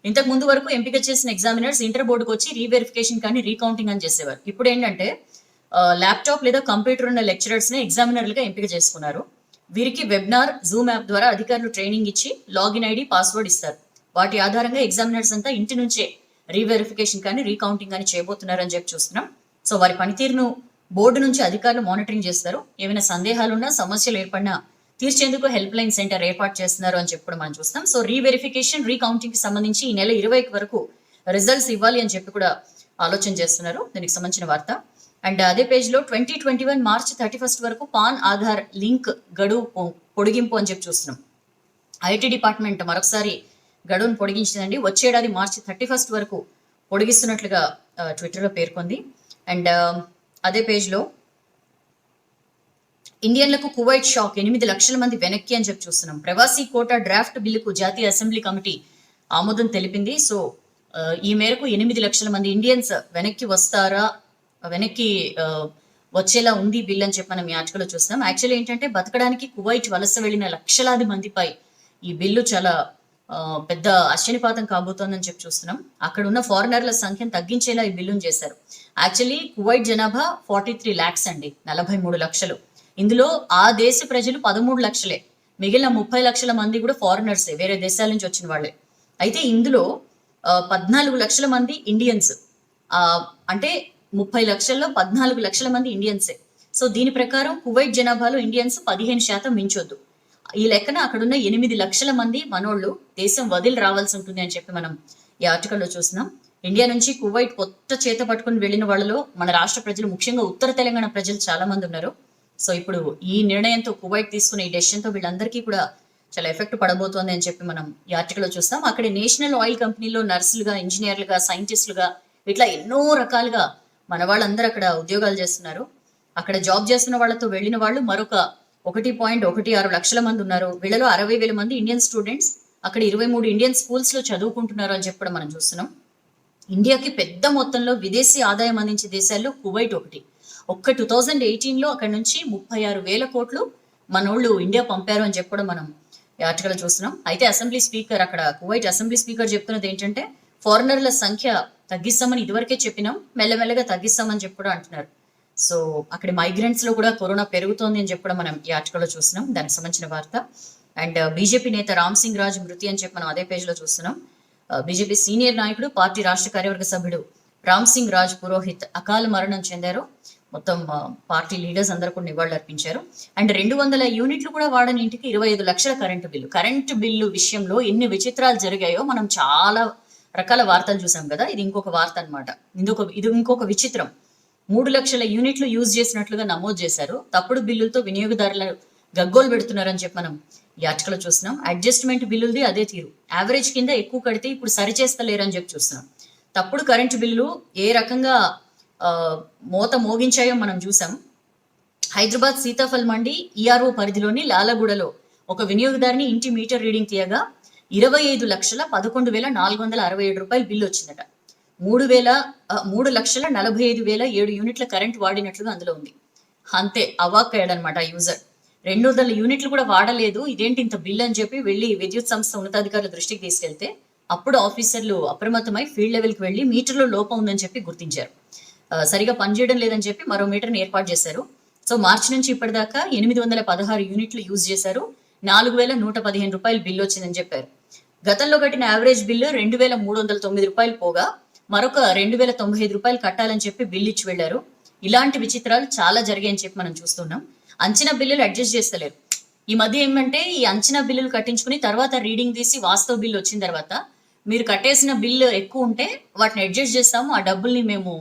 ఇంతకు ముందు వరకు ఎంపిక చేసిన ఎగ్జామినర్స్ ఇంటర్ బోర్డుకు వచ్చి రీవెరిఫికేషన్ కానీ రీకౌంటింగ్ అని చేసేవారు. ఇప్పుడు ఏంటంటే ల్యాప్టాప్ లేదా కంప్యూటర్ ఉన్న లెక్చరర్స్ ని ఎగ్జామినర్లుగా ఎంపిక చేసుకున్నారు. వీరికి వెబ్నార్, జూమ్ యాప్ ద్వారా అధికారులు ట్రైనింగ్ ఇచ్చి లాగిన్ ఐడి, పాస్వర్డ్ ఇస్తారు. వాటి ఆధారంగా ఎగ్జామినర్స్ అంతా ఇంటి నుంచే రీవెరిఫికేషన్ కానీ రీకౌంటింగ్ కానీ చేయబోతున్నారని చెప్పి చూస్తున్నాం. సో వారి పనితీరును బోర్డు నుంచి అధికారులు మానిటరింగ్ చేస్తారు. ఏమైనా సందేహాలున్నా, సమస్యలు ఏర్పడినా తీర్చేందుకు హెల్ప్ లైన్ సెంటర్ ఏర్పాటు చేస్తున్నారు అని చెప్పి కూడా మనం చూస్తాం. సో రీవెరిఫికేషన్, రీకౌంటింగ్ కి సంబంధించి ఈ నెల 20 వరకు రిజల్ట్స్ ఇవ్వాలి అని చెప్పి కూడా ఆలోచన చేస్తున్నారు. దీనికి సంబంధించిన వార్త. అండ్ అదే పేజ్ లో 2021 మార్చి 31 వరకు పాన్ ఆధార్ లింక్ గడువు పొడిగింపు అని చెప్పి చూస్తున్నాం. ఐటీ డిపార్ట్మెంట్ మరొకసారి గడువును పొడిగించిందండి. వచ్చేడాది మార్చి 31 వరకు పొడిగిస్తున్నట్లుగా ట్విట్టర్లో పేర్కొంది. అండ్ అదే పేజ్ లో ఇండియన్లకు కువైట్ షాక్, 8 లక్షల మంది వెనక్కి అని చెప్పి చూస్తున్నాం. ప్రవాసీ కోటా డ్రాఫ్ట్ బిల్లుకు జాతీయ అసెంబ్లీ కమిటీ ఆమోదం తెలిపింది. సో ఈ మేరకు 8 లక్షల మంది ఇండియన్స్ వెనక్కి వస్తారా, వెనక్కి వచ్చేలా ఉంది బిల్ అని చెప్పి మనం ఈ ఆర్టికల్లో చూస్తాం. యాక్చువల్లీ ఏంటంటే బతకడానికి కువైట్ వలస వెళ్ళిన లక్షలాది మందిపై ఈ బిల్లు చాలా పెద్ద అశ్చనిపాతం కాబోతోందని చెప్పి చూస్తున్నాం. అక్కడ ఉన్న ఫారినర్ల సంఖ్యను తగ్గించేలా ఈ బిల్లును చేశారు. యాక్చువల్లీ కువైట్ జనాభా 43 lakhs అండి, 43 లక్షలు. ఇందులో ఆ దేశ ప్రజలు 13 లక్షలే. మిగిలిన 30 లక్షల మంది కూడా ఫారినర్సే, వేరే దేశాల నుంచి వచ్చిన వాళ్ళే. అయితే ఇందులో 14 లక్షల మంది ఇండియన్స్, అంటే 30 లక్షల్లో 14 లక్షల మంది ఇండియన్సే. సో దీని ప్రకారం కువైట్ జనాభాలో ఇండియన్స్ 15% మించొద్దు. ఈ లెక్కన అక్కడున్న 8 లక్షల మంది మనోళ్ళు దేశం వదిలి రావాల్సి ఉంటుంది అని చెప్పి మనం ఈ ఆర్టికల్లో చూస్తున్నాం. ఇండియా నుంచి కువైట్ కొత్త చేత పట్టుకుని వెళ్ళిన వాళ్ళలో మన రాష్ట్ర ప్రజలు, ముఖ్యంగా ఉత్తర తెలంగాణ ప్రజలు చాలా మంది ఉన్నారు. సో ఇప్పుడు ఈ నిర్ణయంతో, కువైట్ తీసుకున్న ఈ డెసిషన్తో వీళ్ళందరికీ కూడా చాలా ఎఫెక్ట్ పడబోతోంది అని చెప్పి మనం ఈ ఆర్టికల్లో చూస్తాం. అక్కడ నేషనల్ ఆయిల్ కంపెనీలో నర్సులుగా, ఇంజనీర్లుగా, సైంటిస్టులుగా ఇట్లా ఎన్నో రకాలుగా మన వాళ్ళందరూ అక్కడ ఉద్యోగాలు చేస్తున్నారు. అక్కడ జాబ్ చేస్తున్న వాళ్ళతో వెళ్ళిన వాళ్ళు మరొక 1.16 లక్షల మంది ఉన్నారు. వీళ్ళలో 60,000 మంది ఇండియన్ స్టూడెంట్స్ అక్కడ 23 ఇండియన్ స్కూల్స్ లో చదువుకుంటున్నారు అని చెప్పడం మనం చూస్తున్నాం. ఇండియాకి పెద్ద మొత్తంలో విదేశీ ఆదాయం అందించే దేశాల్లో కువైట్ ఒకటి. 2018లో అక్కడ నుంచి 36,000 కోట్లు మనోళ్ళు ఇండియా పంపారు అని చెప్పడం మనం ఈ ఆర్టికల్ చూస్తున్నాం. అయితే అసెంబ్లీ స్పీకర్, అక్కడ కువైట్ అసెంబ్లీ స్పీకర్ చెప్తున్నది ఏంటంటే ఫారినర్ల సంఖ్య తగ్గిస్తామని ఇదివరకే చెప్పినాం, మెల్లమెల్లగా తగ్గిస్తామని చెప్పి కూడా అంటున్నారు. సో అక్కడ మైగ్రెంట్స్ లో కూడా కరోనా పెరుగుతోంది అని చెప్పడం మనం ఈ ఆర్టికల్లో చూస్తున్నాం. దానికి సంబంధించిన వార్త. అండ్ బీజేపీ నేత రామ్ సింగ్ రాజ్ మృతి అని చెప్పి మనం అదే పేజ్ లో చూస్తున్నాం. బీజేపీ సీనియర్ నాయకుడు, పార్టీ రాష్ట్ర కార్యవర్గ సభ్యుడు రామ్ సింగ్ రాజ్ పురోహిత్ అకాల మరణం చెందారు. మొత్తం పార్టీ లీడర్స్ అందరూ కూడా నివాళులు అర్పించారు. అండ్ 200 యూనిట్లు కూడా వాడని ఇంటికి 25 లక్షల కరెంటు బిల్లు విషయంలో ఎన్ని విచిత్రాలు జరిగాయో మనం చాలా రకాల వార్తలు చూసాం కదా. ఇది ఇంకొక వార్త అనమాట. ఇది ఇంకొక విచిత్రం. 3 లక్షల యూనిట్లు యూజ్ చేసినట్లుగా నమోదు చేశారు. తప్పుడు బిల్లులతో వినియోగదారులు గగ్గోలు పెడుతున్నారని చెప్పి మనం ఈ ఆర్టికల్ చూస్తున్నాం. అడ్జస్ట్మెంట్ బిల్లులది అదే తీరు. యావరేజ్ కింద ఎక్కువ కడితే ఇప్పుడు సరిచేస్తలేరని చెప్పి చూస్తున్నాం. తప్పుడు కరెంటు బిల్లు ఏ రకంగా మోత మోగించాయో మనం చూసాం. హైదరాబాద్ సీతాఫల్ మండి ఈఆర్ఓ పరిధిలోని లాలగూడలో ఒక వినియోగదారుని ఇంటి మీటర్ రీడింగ్ తీయగా 25,11,467 రూపాయలు బిల్లు వచ్చిందట. 3,45,7 యూనిట్ల కరెంట్ వాడినట్లుగా అందులో ఉంది. అంతే అవాక్కయ్యాడనమాట యూజర్. 200 యూనిట్లు కూడా వాడలేదు, ఇదేంటి ఇంత బిల్ అని చెప్పి వెళ్ళి విద్యుత్ సంస్థ ఉన్నతాధికారుల దృష్టికి తీసుకెళ్తే అప్పుడు ఆఫీసర్లు అప్రమత్తమై ఫీల్డ్ లెవెల్కి వెళ్ళి మీటర్లో లోపం ఉందని చెప్పి గుర్తించారు. సరిగా పనిచేయడం లేదని చెప్పి మరో మీటర్ని ఏర్పాటు చేశారు. సో మార్చి నుంచి ఇప్పటిదాకా 816 యూనిట్లు యూజ్ చేశారు. 4,115 రూపాయలు బిల్లు వచ్చిందని చెప్పారు. గతంలో కట్టిన యావరేజ్ బిల్లు 2,309 రూపాయలు పోగా మరొక 2,095 రూపాయలు కట్టాలని చెప్పి బిల్లు ఇచ్చి వెళ్లారు. ఇలాంటి విచిత్రాలు చాలా జరిగాయని చెప్పి మనం చూస్తున్నాం. అంచనా బిల్లులు అడ్జస్ట్ చేస్తలేరు. ఈ మధ్య ఏమంటే ఈ అంచనా బిల్లులు కట్టించుకుని తర్వాత రీడింగ్ తీసి వాస్తవ బిల్లు వచ్చిన తర్వాత మీరు కట్టేసిన బిల్లు ఎక్కువ ఉంటే వాటిని అడ్జస్ట్ చేస్తాము, ఆ డబ్బుల్ని మేము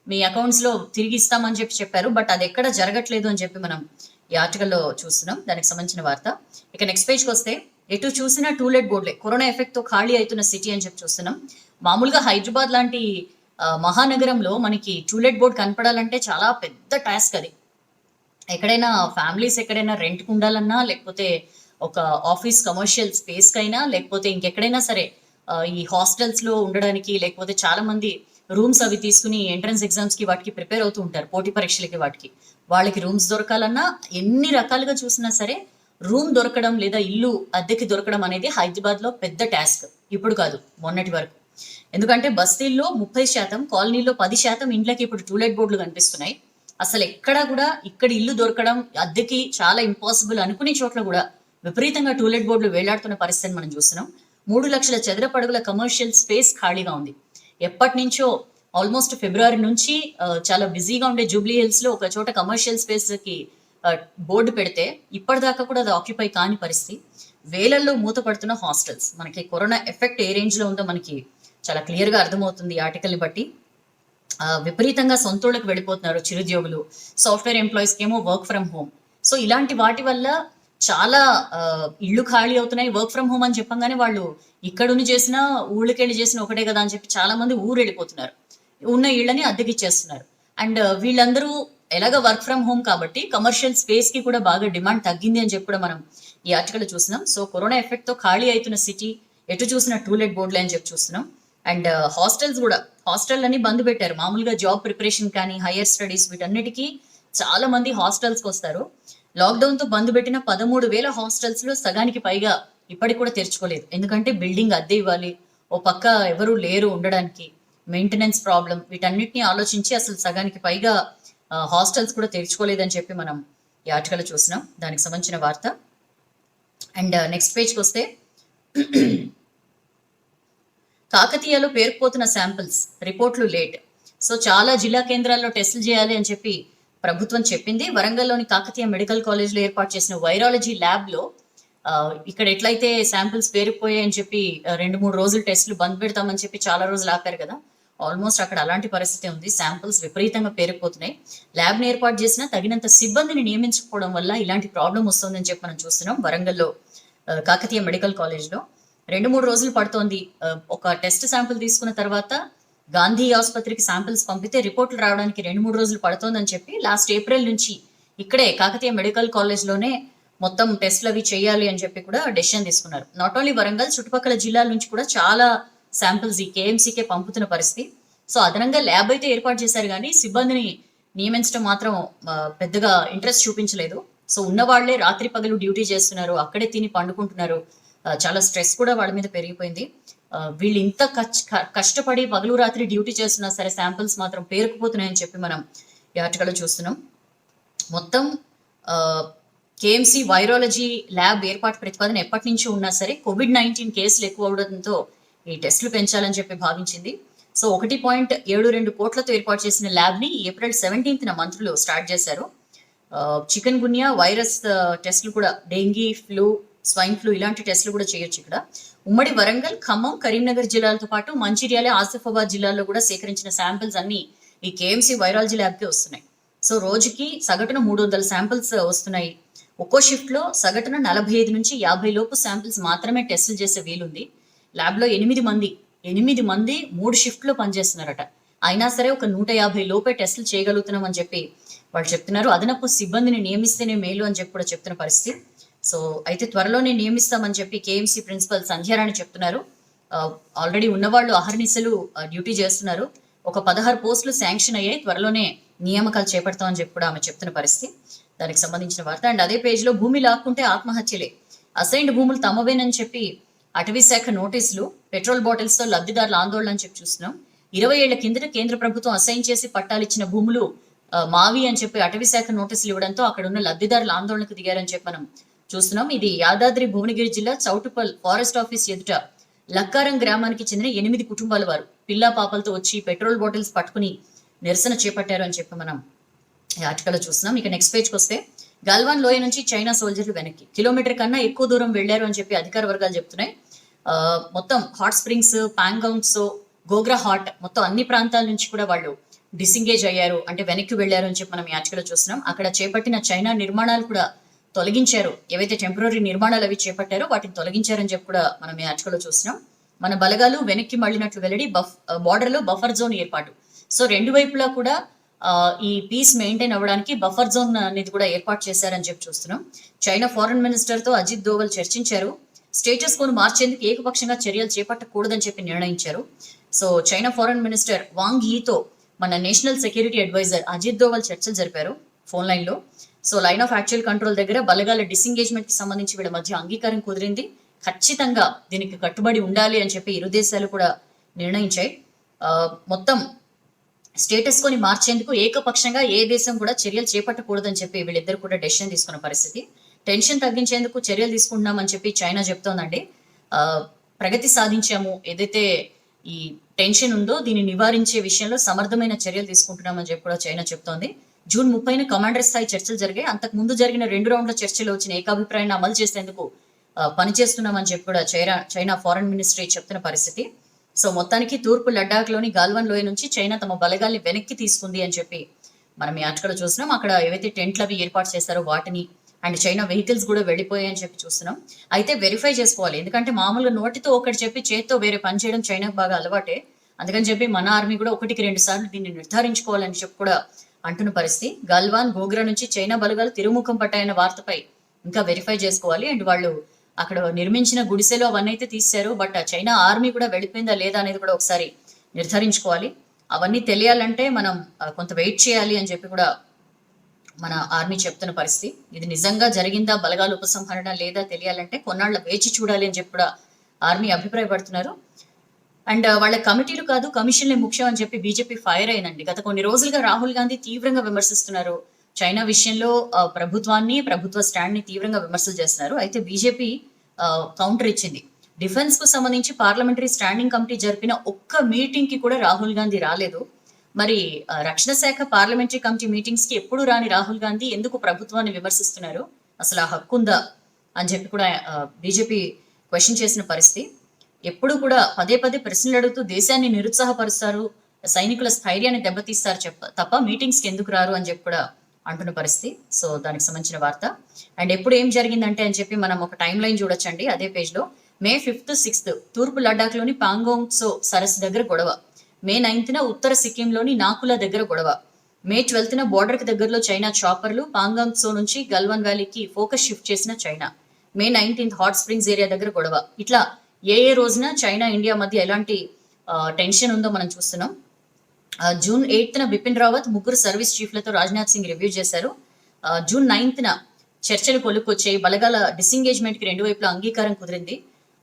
మీ అకౌంట్స్ లో తిరిగి ఇస్తామని చెప్పి చెప్పారు. బట్ అది ఎక్కడ జరగట్లేదు అని చెప్పి మనం ఈ ఆర్టికల్లో చూస్తున్నాం. దానికి సంబంధించిన వార్త. ఇక నెక్స్ట్ పేజ్కి వస్తే ఎటు చూసినా టూలెట్ బోర్డులే, కరోనా ఎఫెక్ట్ తో ఖాళీ అవుతున్న సిటీ అని చెప్పి చూస్తున్నాం. మామూలుగా హైదరాబాద్ లాంటి మహానగరంలో మనకి టూలెట్ బోర్డు కనపడాలంటే చాలా పెద్ద టాస్క్ అది. ఎక్కడైనా ఫ్యామిలీస్ ఎక్కడైనా రెంట్కి ఉండాలన్నా, లేకపోతే ఒక ఆఫీస్ కమర్షియల్ స్పేస్ కైనా, లేకపోతే ఇంకెక్కడైనా సరే ఈ హాస్టల్స్ లో ఉండడానికి, లేకపోతే చాలా మంది రూమ్స్ అవి తీసుకుని ఎంట్రన్స్ ఎగ్జామ్స్ కి వాటికి ప్రిపేర్ అవుతూ ఉంటారు, పోటీ పరీక్షలకి వాటికి. వాళ్ళకి రూమ్స్ దొరకాలన్నా ఎన్ని రకాలుగా చూసినా సరే రూమ్ దొరకడం లేదా ఇల్లు అద్దెకి దొరకడం అనేది హైదరాబాద్ లో పెద్ద టాస్క్. ఇప్పుడు కాదు, మొన్నటి వరకు. ఎందుకంటే బస్తీల్లో 30%, కాలనీలో 10% ఇండ్లకి ఇప్పుడు టూలెట్ బోర్డులు కనిపిస్తున్నాయి. అసలు ఎక్కడా కూడా ఇక్కడ ఇల్లు దొరకడం అద్దెకి చాలా ఇంపాసిబుల్ అనుకునే చోట్ల కూడా విపరీతంగా టూలెట్ బోర్డులు వేలాడుతున్న పరిస్థితిని మనం చూస్తున్నాం. 3 లక్షల చదరపు అడుగుల కమర్షియల్ స్పేస్ ఖాళీగా ఉంది. ఎప్పటి నుంచో ఆల్మోస్ట్ ఫిబ్రవరి నుంచి చాలా బిజీగా ఉండే జూబ్లీ హిల్స్ లో ఒక చోట కమర్షియల్ స్పేస్ కి బోర్డు పెడితే ఇప్పటిదాకా కూడా అది ఆక్యుపై కాని పరిస్థితి. వేలల్లో మూతపడుతున్న హాస్టల్స్. మనకి కరోనా ఎఫెక్ట్ ఏ రేంజ్ లో ఉందో మనకి చాలా క్లియర్ గా అర్థమవుతుంది ఈ ఆర్టికల్ ని బట్టి. విపరీతంగా సొంతూళ్ళకి వెళ్ళిపోతున్నారు చిరుద్యోగులు, సాఫ్ట్వేర్ ఎంప్లాయీస్ కి ఏమో వర్క్ ఫ్రమ్ హోమ్. సో ఇలాంటి వాటి వల్ల చాలా ఇళ్ళు ఖాళీ అవుతున్నాయి. వర్క్ ఫ్రమ్ హోమ్ అని చెప్పంగానే వాళ్ళు ఇక్కడుని చేసినా ఊళ్ళకెళ్ళి చేసిన ఒకటే కదా అని చెప్పి చాలా మంది ఊరు వెళ్ళిపోతున్నారు, ఉన్న ఇళ్ళని అద్దెకిచ్చేస్తున్నారు. అండ్ వీళ్ళందరూ ఎలాగ వర్క్ ఫ్రమ్ హోమ్ కాబట్టి కమర్షియల్ స్పేస్ కి కూడా బాగా డిమాండ్ తగ్గింది అని చెప్పి కూడా మనం ఈ ఆర్టికల్ చూస్తున్నాం. సో కరోనా ఎఫెక్ట్ తో ఖాళీ అవుతున్న సిటీ, ఎటు చూసిన టూలెట్ బోర్డులే అని చెప్పి చూస్తున్నాం. అండ్ హాస్టల్స్ కూడా, హాస్టల్ అని బంద్ పెట్టారు. మామూలుగా జాబ్ ప్రిపరేషన్ కానీ హైయర్ స్టడీస్ వీటన్నిటికీ చాలా మంది హాస్టల్స్ కి వస్తారు. లాక్డౌన్ తో బంద్ పెట్టిన 13,000 హాస్టల్స్ లో సగానికి పైగా ఇప్పటికి కూడా తెరుచుకోలేదు. ఎందుకంటే బిల్డింగ్ అద్దె ఇవ్వాలి, ఓ పక్క ఎవరు లేరు ఉండడానికి, మెయింటెనెన్స్ ప్రాబ్లం, వీటన్నిటిని ఆలోచించి అసలు సగానికి పైగా హాస్టల్స్ కూడా తెరుచుకోలేదని చెప్పి మనం ఈ ఆర్టికల్ చూసినాం. దానికి సంబంధించిన వార్త. అండ్ నెక్స్ట్ పేజ్కి వస్తే, కాకతీయలో పేరుకుపోతున్న శాంపిల్స్, రిపోర్ట్లు లేట్. సో చాలా జిల్లా కేంద్రాల్లో టెస్టులు చేయాలి అని చెప్పి ప్రభుత్వం చెప్పింది. వరంగల్లోని కాకతీయ మెడికల్ కాలేజ్లో ఏర్పాటు చేసిన వైరాలజీ ల్యాబ్ లో ఇక్కడ ఎట్లయితే శాంపిల్స్ పేరుకుపోయాయని చెప్పి 2-3 రోజులు టెస్టులు బంద్ పెడతామని చెప్పి చాలా రోజులు ఆపారు కదా, ఆల్మోస్ట్ అక్కడ అలాంటి పరిస్థితి ఉంది. శాంపిల్స్ విపరీతంగా పేరుకుపోతున్నాయి. ల్యాబ్ ని ఏర్పాటు చేసినా తగినంత సిబ్బందిని నియమించకపోవడం వల్ల ఇలాంటి ప్రాబ్లం వస్తుందని చెప్పి మనం చూస్తున్నాం. వరంగల్లో కాకతీయ మెడికల్ కాలేజ్ లో 2-3 రోజులు పడుతోంది. ఒక టెస్ట్ శాంపిల్ తీసుకున్న తర్వాత గాంధీ ఆసుపత్రికి శాంపిల్స్ పంపితే రిపోర్ట్లు రావడానికి 2-3 రోజులు పడుతోందని చెప్పి లాస్ట్ ఏప్రిల్ నుంచి ఇక్కడే కాకతీయ మెడికల్ కాలేజ్ లోనే మొత్తం టెస్ట్లు అవి చేయాలి అని చెప్పి కూడా డెసిషన్ తీసుకున్నారు. నాట్ ఓన్లీ వరంగల్, చుట్టుపక్కల జిల్లాల నుంచి కూడా చాలా శాంపిల్స్ ఈ కేఎంసీకే పంపుతున్న పరిస్థితి. సో అదనంగా ల్యాబ్ అయితే ఏర్పాటు చేశారు కానీ సిబ్బందిని నియమించడం మాత్రం పెద్దగా ఇంట్రెస్ట్ చూపించలేదు. సో ఉన్న వాళ్లే రాత్రి పగలు డ్యూటీ చేస్తున్నారు, అక్కడే తిని పండుకుంటున్నారు. చాలా స్ట్రెస్ కూడా వాళ్ళ మీద పెరిగిపోయింది. వీళ్ళు ఇంత కష్టపడి పగలు రాత్రి డ్యూటీ చేస్తున్నా సరే శాంపిల్స్ మాత్రం పేరుకుపోతున్నాయని చెప్పి మనం ఈ ఆర్టికల్ చూస్తున్నాం. మొత్తం కేఎంసీ వైరాలజీ ల్యాబ్ ఏర్పాటు ప్రతిపాదన ఎప్పటి నుంచి ఉన్నా సరే COVID-19 కేసులు ఎక్కువ అవడంతో ఈ టెస్టులు పెంచాలని చెప్పి భావించింది. సో 1.72 కోట్లతో ఏర్పాటు చేసిన ల్యాబ్ ని ఏప్రిల్ 17న మంత్రులు స్టార్ట్ చేశారు. చికెన్ గున్యా వైరస్ టెస్టులు కూడా, డెంగీ, ఫ్లూ, స్వైన్ ఫ్లూ ఇలాంటి టెస్టులు కూడా చేయొచ్చు ఇక్కడ. ఉమ్మడి వరంగల్, ఖమ్మం, కరీంనగర్ జిల్లాలతో పాటు మంచిర్యాల, ఆసిఫాబాద్ జిల్లాల్లో కూడా సేకరించిన శాంపిల్స్ అన్ని ఈ కేఎంసీ వైరాలజీ ల్యాబ్ కి వస్తున్నాయి. సో రోజుకి సగటున 300 శాంపిల్స్ వస్తున్నాయి. ఒక్కో షిఫ్ట్ లో సగటున 45 నుంచి 50 లోపు శాంపిల్స్ మాత్రమే టెస్టులు చేసే వీలుంది. ల్యాబ్ లో 8 మంది 3 షిఫ్ట్ లో పనిచేస్తున్నారట. అయినా సరే ఒక 150 లోపే టెస్టులు చేయగలుగుతున్నాం అని చెప్పి వాళ్ళు చెప్తున్నారు. అదనపు సిబ్బందిని నియమిస్తేనే మేలు అని చెప్పి కూడా చెప్తున్న పరిస్థితి. సో అయితే త్వరలోనే నియమిస్తామని చెప్పి కేఎంసీ ప్రిన్సిపల్ సంధ్యారాణి చెప్తున్నారు. ఆల్రెడీ ఉన్నవాళ్ళు అహర్నిశలు డ్యూటీ చేస్తున్నారు. ఒక 16 పోస్టులు శాంక్షన్ అయ్యాయి, త్వరలోనే నియామకాలు చేపడతామని చెప్పి కూడా ఆమె చెప్తున్న పరిస్థితి. దానికి సంబంధించిన వార్త. అండ్ అదే పేజ్ లో, భూమి లాక్కుంటే ఆత్మహత్యలే, అసైన్డ్ భూములు తమవేనని చెప్పి అటవీ శాఖ నోటీసులు, పెట్రోల్ బాటిల్స్ తో లబ్ధిదారుల ఆందోళన అని చెప్పి చూస్తున్నాం. 20 ఏళ్ల కిందట కేంద్ర ప్రభుత్వం అసైన్ చేసి పట్టాలిచ్చిన భూములు మావి అని చెప్పి అటవీ శాఖ నోటీసులు ఇవ్వడంతో అక్కడ ఉన్న లబ్ధిదారుల ఆందోళనకు దిగారని చెప్పి మనం చూస్తున్నాం. ఇది యాదాద్రి భువనగిరి జిల్లా చౌటుపల్ ఫారెస్ట్ ఆఫీస్ ఎదుట లక్కారం గ్రామానికి చెందిన 8 కుటుంబాల వారు పిల్లా పాపలతో వచ్చి పెట్రోల్ బాటిల్స్ పట్టుకుని నిరసన చేపట్టారు అని చెప్పి మనం ఈ ఆర్టికల్ చూస్తున్నాం. ఇక నెక్స్ట్ పేజ్కి వస్తే, గల్వాన్ లోయ నుంచి చైనా సోల్జర్లు వెనక్కి, కిలోమీటర్ కన్నా ఎక్కువ దూరం వెళ్లారు అని చెప్పి అధికార వర్గాలు చెప్తున్నాయి. మొత్తం హాట్ స్ప్రింగ్స్, పాంగౌంగ్స్, గోగ్రా హాట్ మొత్తం అన్ని ప్రాంతాల నుంచి కూడా వాళ్ళు డిసింగేజ్ అయ్యారు, అంటే వెనక్కి వెళ్లారు అని చెప్పి మనం ఈ ఆర్టికల్ చూస్తున్నాం. అక్కడ చేపట్టిన చైనా నిర్మాణాలు కూడా తొలగించారు. ఏవైతే టెంపరీ నిర్మాణాలు అవి చేపట్టారో వాటిని తొలగించారని చెప్పి కూడా మనం ఈ ఆర్టికల్ చూస్తున్నాం. మన బలగాలు వెనక్కి మళ్ళినట్లు వెల్లడి, బార్డర్ లో బఫర్ జోన్ ఏర్పాటు. సో 2 వైపులా కూడా ఈ పీస్ మెయింటైన్ అవ్వడానికి బఫర్ జోన్ అనేది కూడా ఏర్పాటు చేశారని చెప్పి చూస్తున్నాం. చైనా ఫారెన్ మినిస్టర్ తో అజిత్ దోవల్ చర్చించారు. స్టేటస్ కోను మార్చేందుకు ఏకపక్షంగా చర్యలు చేపట్టకూడదని చెప్పి నిర్ణయించారు. So China foreign minister Wang యీతో మన national security adviser Ajit Doval చర్చలు జరిపారు ఫోన్ లైన్ లో. So line of actual control దగ్గర బలగాల డిసింగేజ్మెంట్ కి సంబంధించి వీళ్ళ మధ్య అంగీకారం కుదిరింది. ఖచ్చితంగా దీనికి కట్టుబడి ఉండాలి అని చెప్పి ఇరు దేశాలు కూడా నిర్ణయించాయి. మొత్తం స్టేటస్ కొని మార్చేందుకు ఏకపక్షంగా ఏ దేశం కూడా చర్యలు చేపట్టకూడదని చెప్పి వీళ్ళిద్దరు కూడా డెసిషన్ తీసుకున్న పరిస్థితి. టెన్షన్ తగ్గించేందుకు చర్యలు తీసుకుంటున్నామని చెప్పి చైనా చెప్తోందండి. ప్రగతి సాధించాము, ఏదైతే ఈ టెన్షన్ ఉందో దీన్ని నివారించే విషయంలో సమర్థమైన చర్యలు తీసుకుంటున్నామని చెప్పి కూడా చైనా చెప్తోంది. జూన్ 30న కమాండర్ స్థాయి చర్చలు జరిగాయి. అంతకు ముందు జరిగిన 2 రౌండ్ల చర్చలో వచ్చిన ఏకాభిప్రాయాన్ని అమలు చేసేందుకు పనిచేస్తున్నామని చెప్పి కూడా చైనా ఫారెన్ మినిస్ట్రీ చెప్తున్న పరిస్థితి. సో మొత్తానికి తూర్పు లడ్డాఖ్ లోని గాల్వన్ లోయ నుంచి చైనా తమ బలగాల్ని వెనక్కి తీసుకుంది అని చెప్పి మనం ఈ ఆర్టికల్ చూస్తున్నాం. అక్కడ ఏవైతే టెంట్లు అవి ఏర్పాటు చేస్తారో వాటిని అండ్ చైనా వెహికల్స్ కూడా వెళ్ళిపోయాయి అని చెప్పి చూస్తున్నాం. అయితే వెరిఫై చేసుకోవాలి, ఎందుకంటే మామూలుగా నోటితో ఒకటి చెప్పి చేత్తో వేరే పని చేయడం చైనాకు బాగా అలవాటే. అందుకని చెప్పి మన ఆర్మీ కూడా 1-2 సార్లు దీన్ని నిర్ధారించుకోవాలని చెప్పి కూడా అంటున్న పరిస్థితి. గల్వాన్ గోగ్రా నుంచి చైనా బలగాలు తిరుగుముఖం పట్టాయన్న వార్తపై ఇంకా వెరిఫై చేసుకోవాలి. అండ్ వాళ్ళు అక్కడ నిర్మించిన గుడిసెలు అవన్నీ అయితే తీశారు, బట్ చైనా ఆర్మీ కూడా వెళ్ళిపోయిందా లేదా అనేది కూడా ఒకసారి నిర్ధారించుకోవాలి. అవన్నీ తెలియాలంటే మనం కొంత వెయిట్ చేయాలి అని చెప్పి కూడా మన ఆర్మీ చెప్తున్న పరిస్థితి. ఇది నిజంగా జరిగిందా, బలగాల ఉపసంహరణ లేదా తెలియాలంటే కొన్నాళ్ళ వేచి చూడాలి అని చెప్పి కూడా ఆర్మీ అభిప్రాయపడుతున్నారు. అండ్ వాళ్ళ కమిటీలు కాదు కమిషన్లే ముఖ్యం అని చెప్పి బీజేపీ ఫైర్ అయినండి. గత కొన్ని రోజులుగా రాహుల్ గాంధీ తీవ్రంగా విమర్శిస్తున్నారు. చైనా విషయంలో ప్రభుత్వాన్ని, ప్రభుత్వ స్టాండ్ ని తీవ్రంగా విమర్శలు చేస్తున్నారు. అయితే బీజేపీ కౌంటర్ ఇచ్చింది. డిఫెన్స్ కు సంబంధించి పార్లమెంటరీ స్టాండింగ్ కమిటీ జరిపిన ఒక్క మీటింగ్ కి కూడా రాహుల్ గాంధీ రాలేదు. మరి రక్షణ శాఖ పార్లమెంటరీ కమిటీ మీటింగ్స్ కి ఎప్పుడు రాని రాహుల్ గాంధీ ఎందుకు ప్రభుత్వాన్ని విమర్శిస్తున్నారు, అసలు ఆ హక్కు ఉందా అని చెప్పి కూడా బీజేపీ క్వశ్చన్ చేసిన పరిస్థితి. ఎప్పుడు కూడా పదే పదే ప్రశ్నలు అడుగుతూ దేశాన్ని నిరుత్సాహపరుస్తారు, సైనికుల స్థైర్యాన్ని దెబ్బతీస్తారు తప్ప మీటింగ్స్ కి ఎందుకు రారు అని చెప్పి కూడా అంటున్న పరిస్థితి. సో దానికి సంబంధించిన వార్త. అండ్ ఎప్పుడు ఏం జరిగిందంటే అని చెప్పి మనం ఒక టైం లైన్ చూడొచ్చండి అదే పేజ్ లో. మే 5th 6th తూర్పు లడ్డాఖ్ లోని పాంగోంగ్ సో సరస్సు దగ్గర గొడవ. మే 9th ఉత్తర సిక్కింలోని నాకులా దగ్గర గొడవ. మే 12th బోర్డర్ కి దగ్గరలో చైనా చాపర్లు పాంగాంగ్ సో నుంచి గల్వాన్ వ్యాలీకి ఫోకస్ షిఫ్ట్ చేసిన చైనా. మే 19th హాట్ స్ప్రింగ్స్ ఏరియా దగ్గర గొడవ. ఇట్లా ఏ రోజున చైనా ఇండియా మధ్య ఎలాంటి టెన్షన్ ఉందో మనం చూస్తున్నాం. June 8th Bipin Rawat 3 service చీఫ్లతో రాజ్నాథ్ సింగ్ రివ్యూ చేశారు. జూన్ 9th చర్చలు కొలుక్కొచ్చాయి. బలగాల డిసెంగేజ్మెంట్ కి 2 వైపులా అంగీకారం కుదిరింది.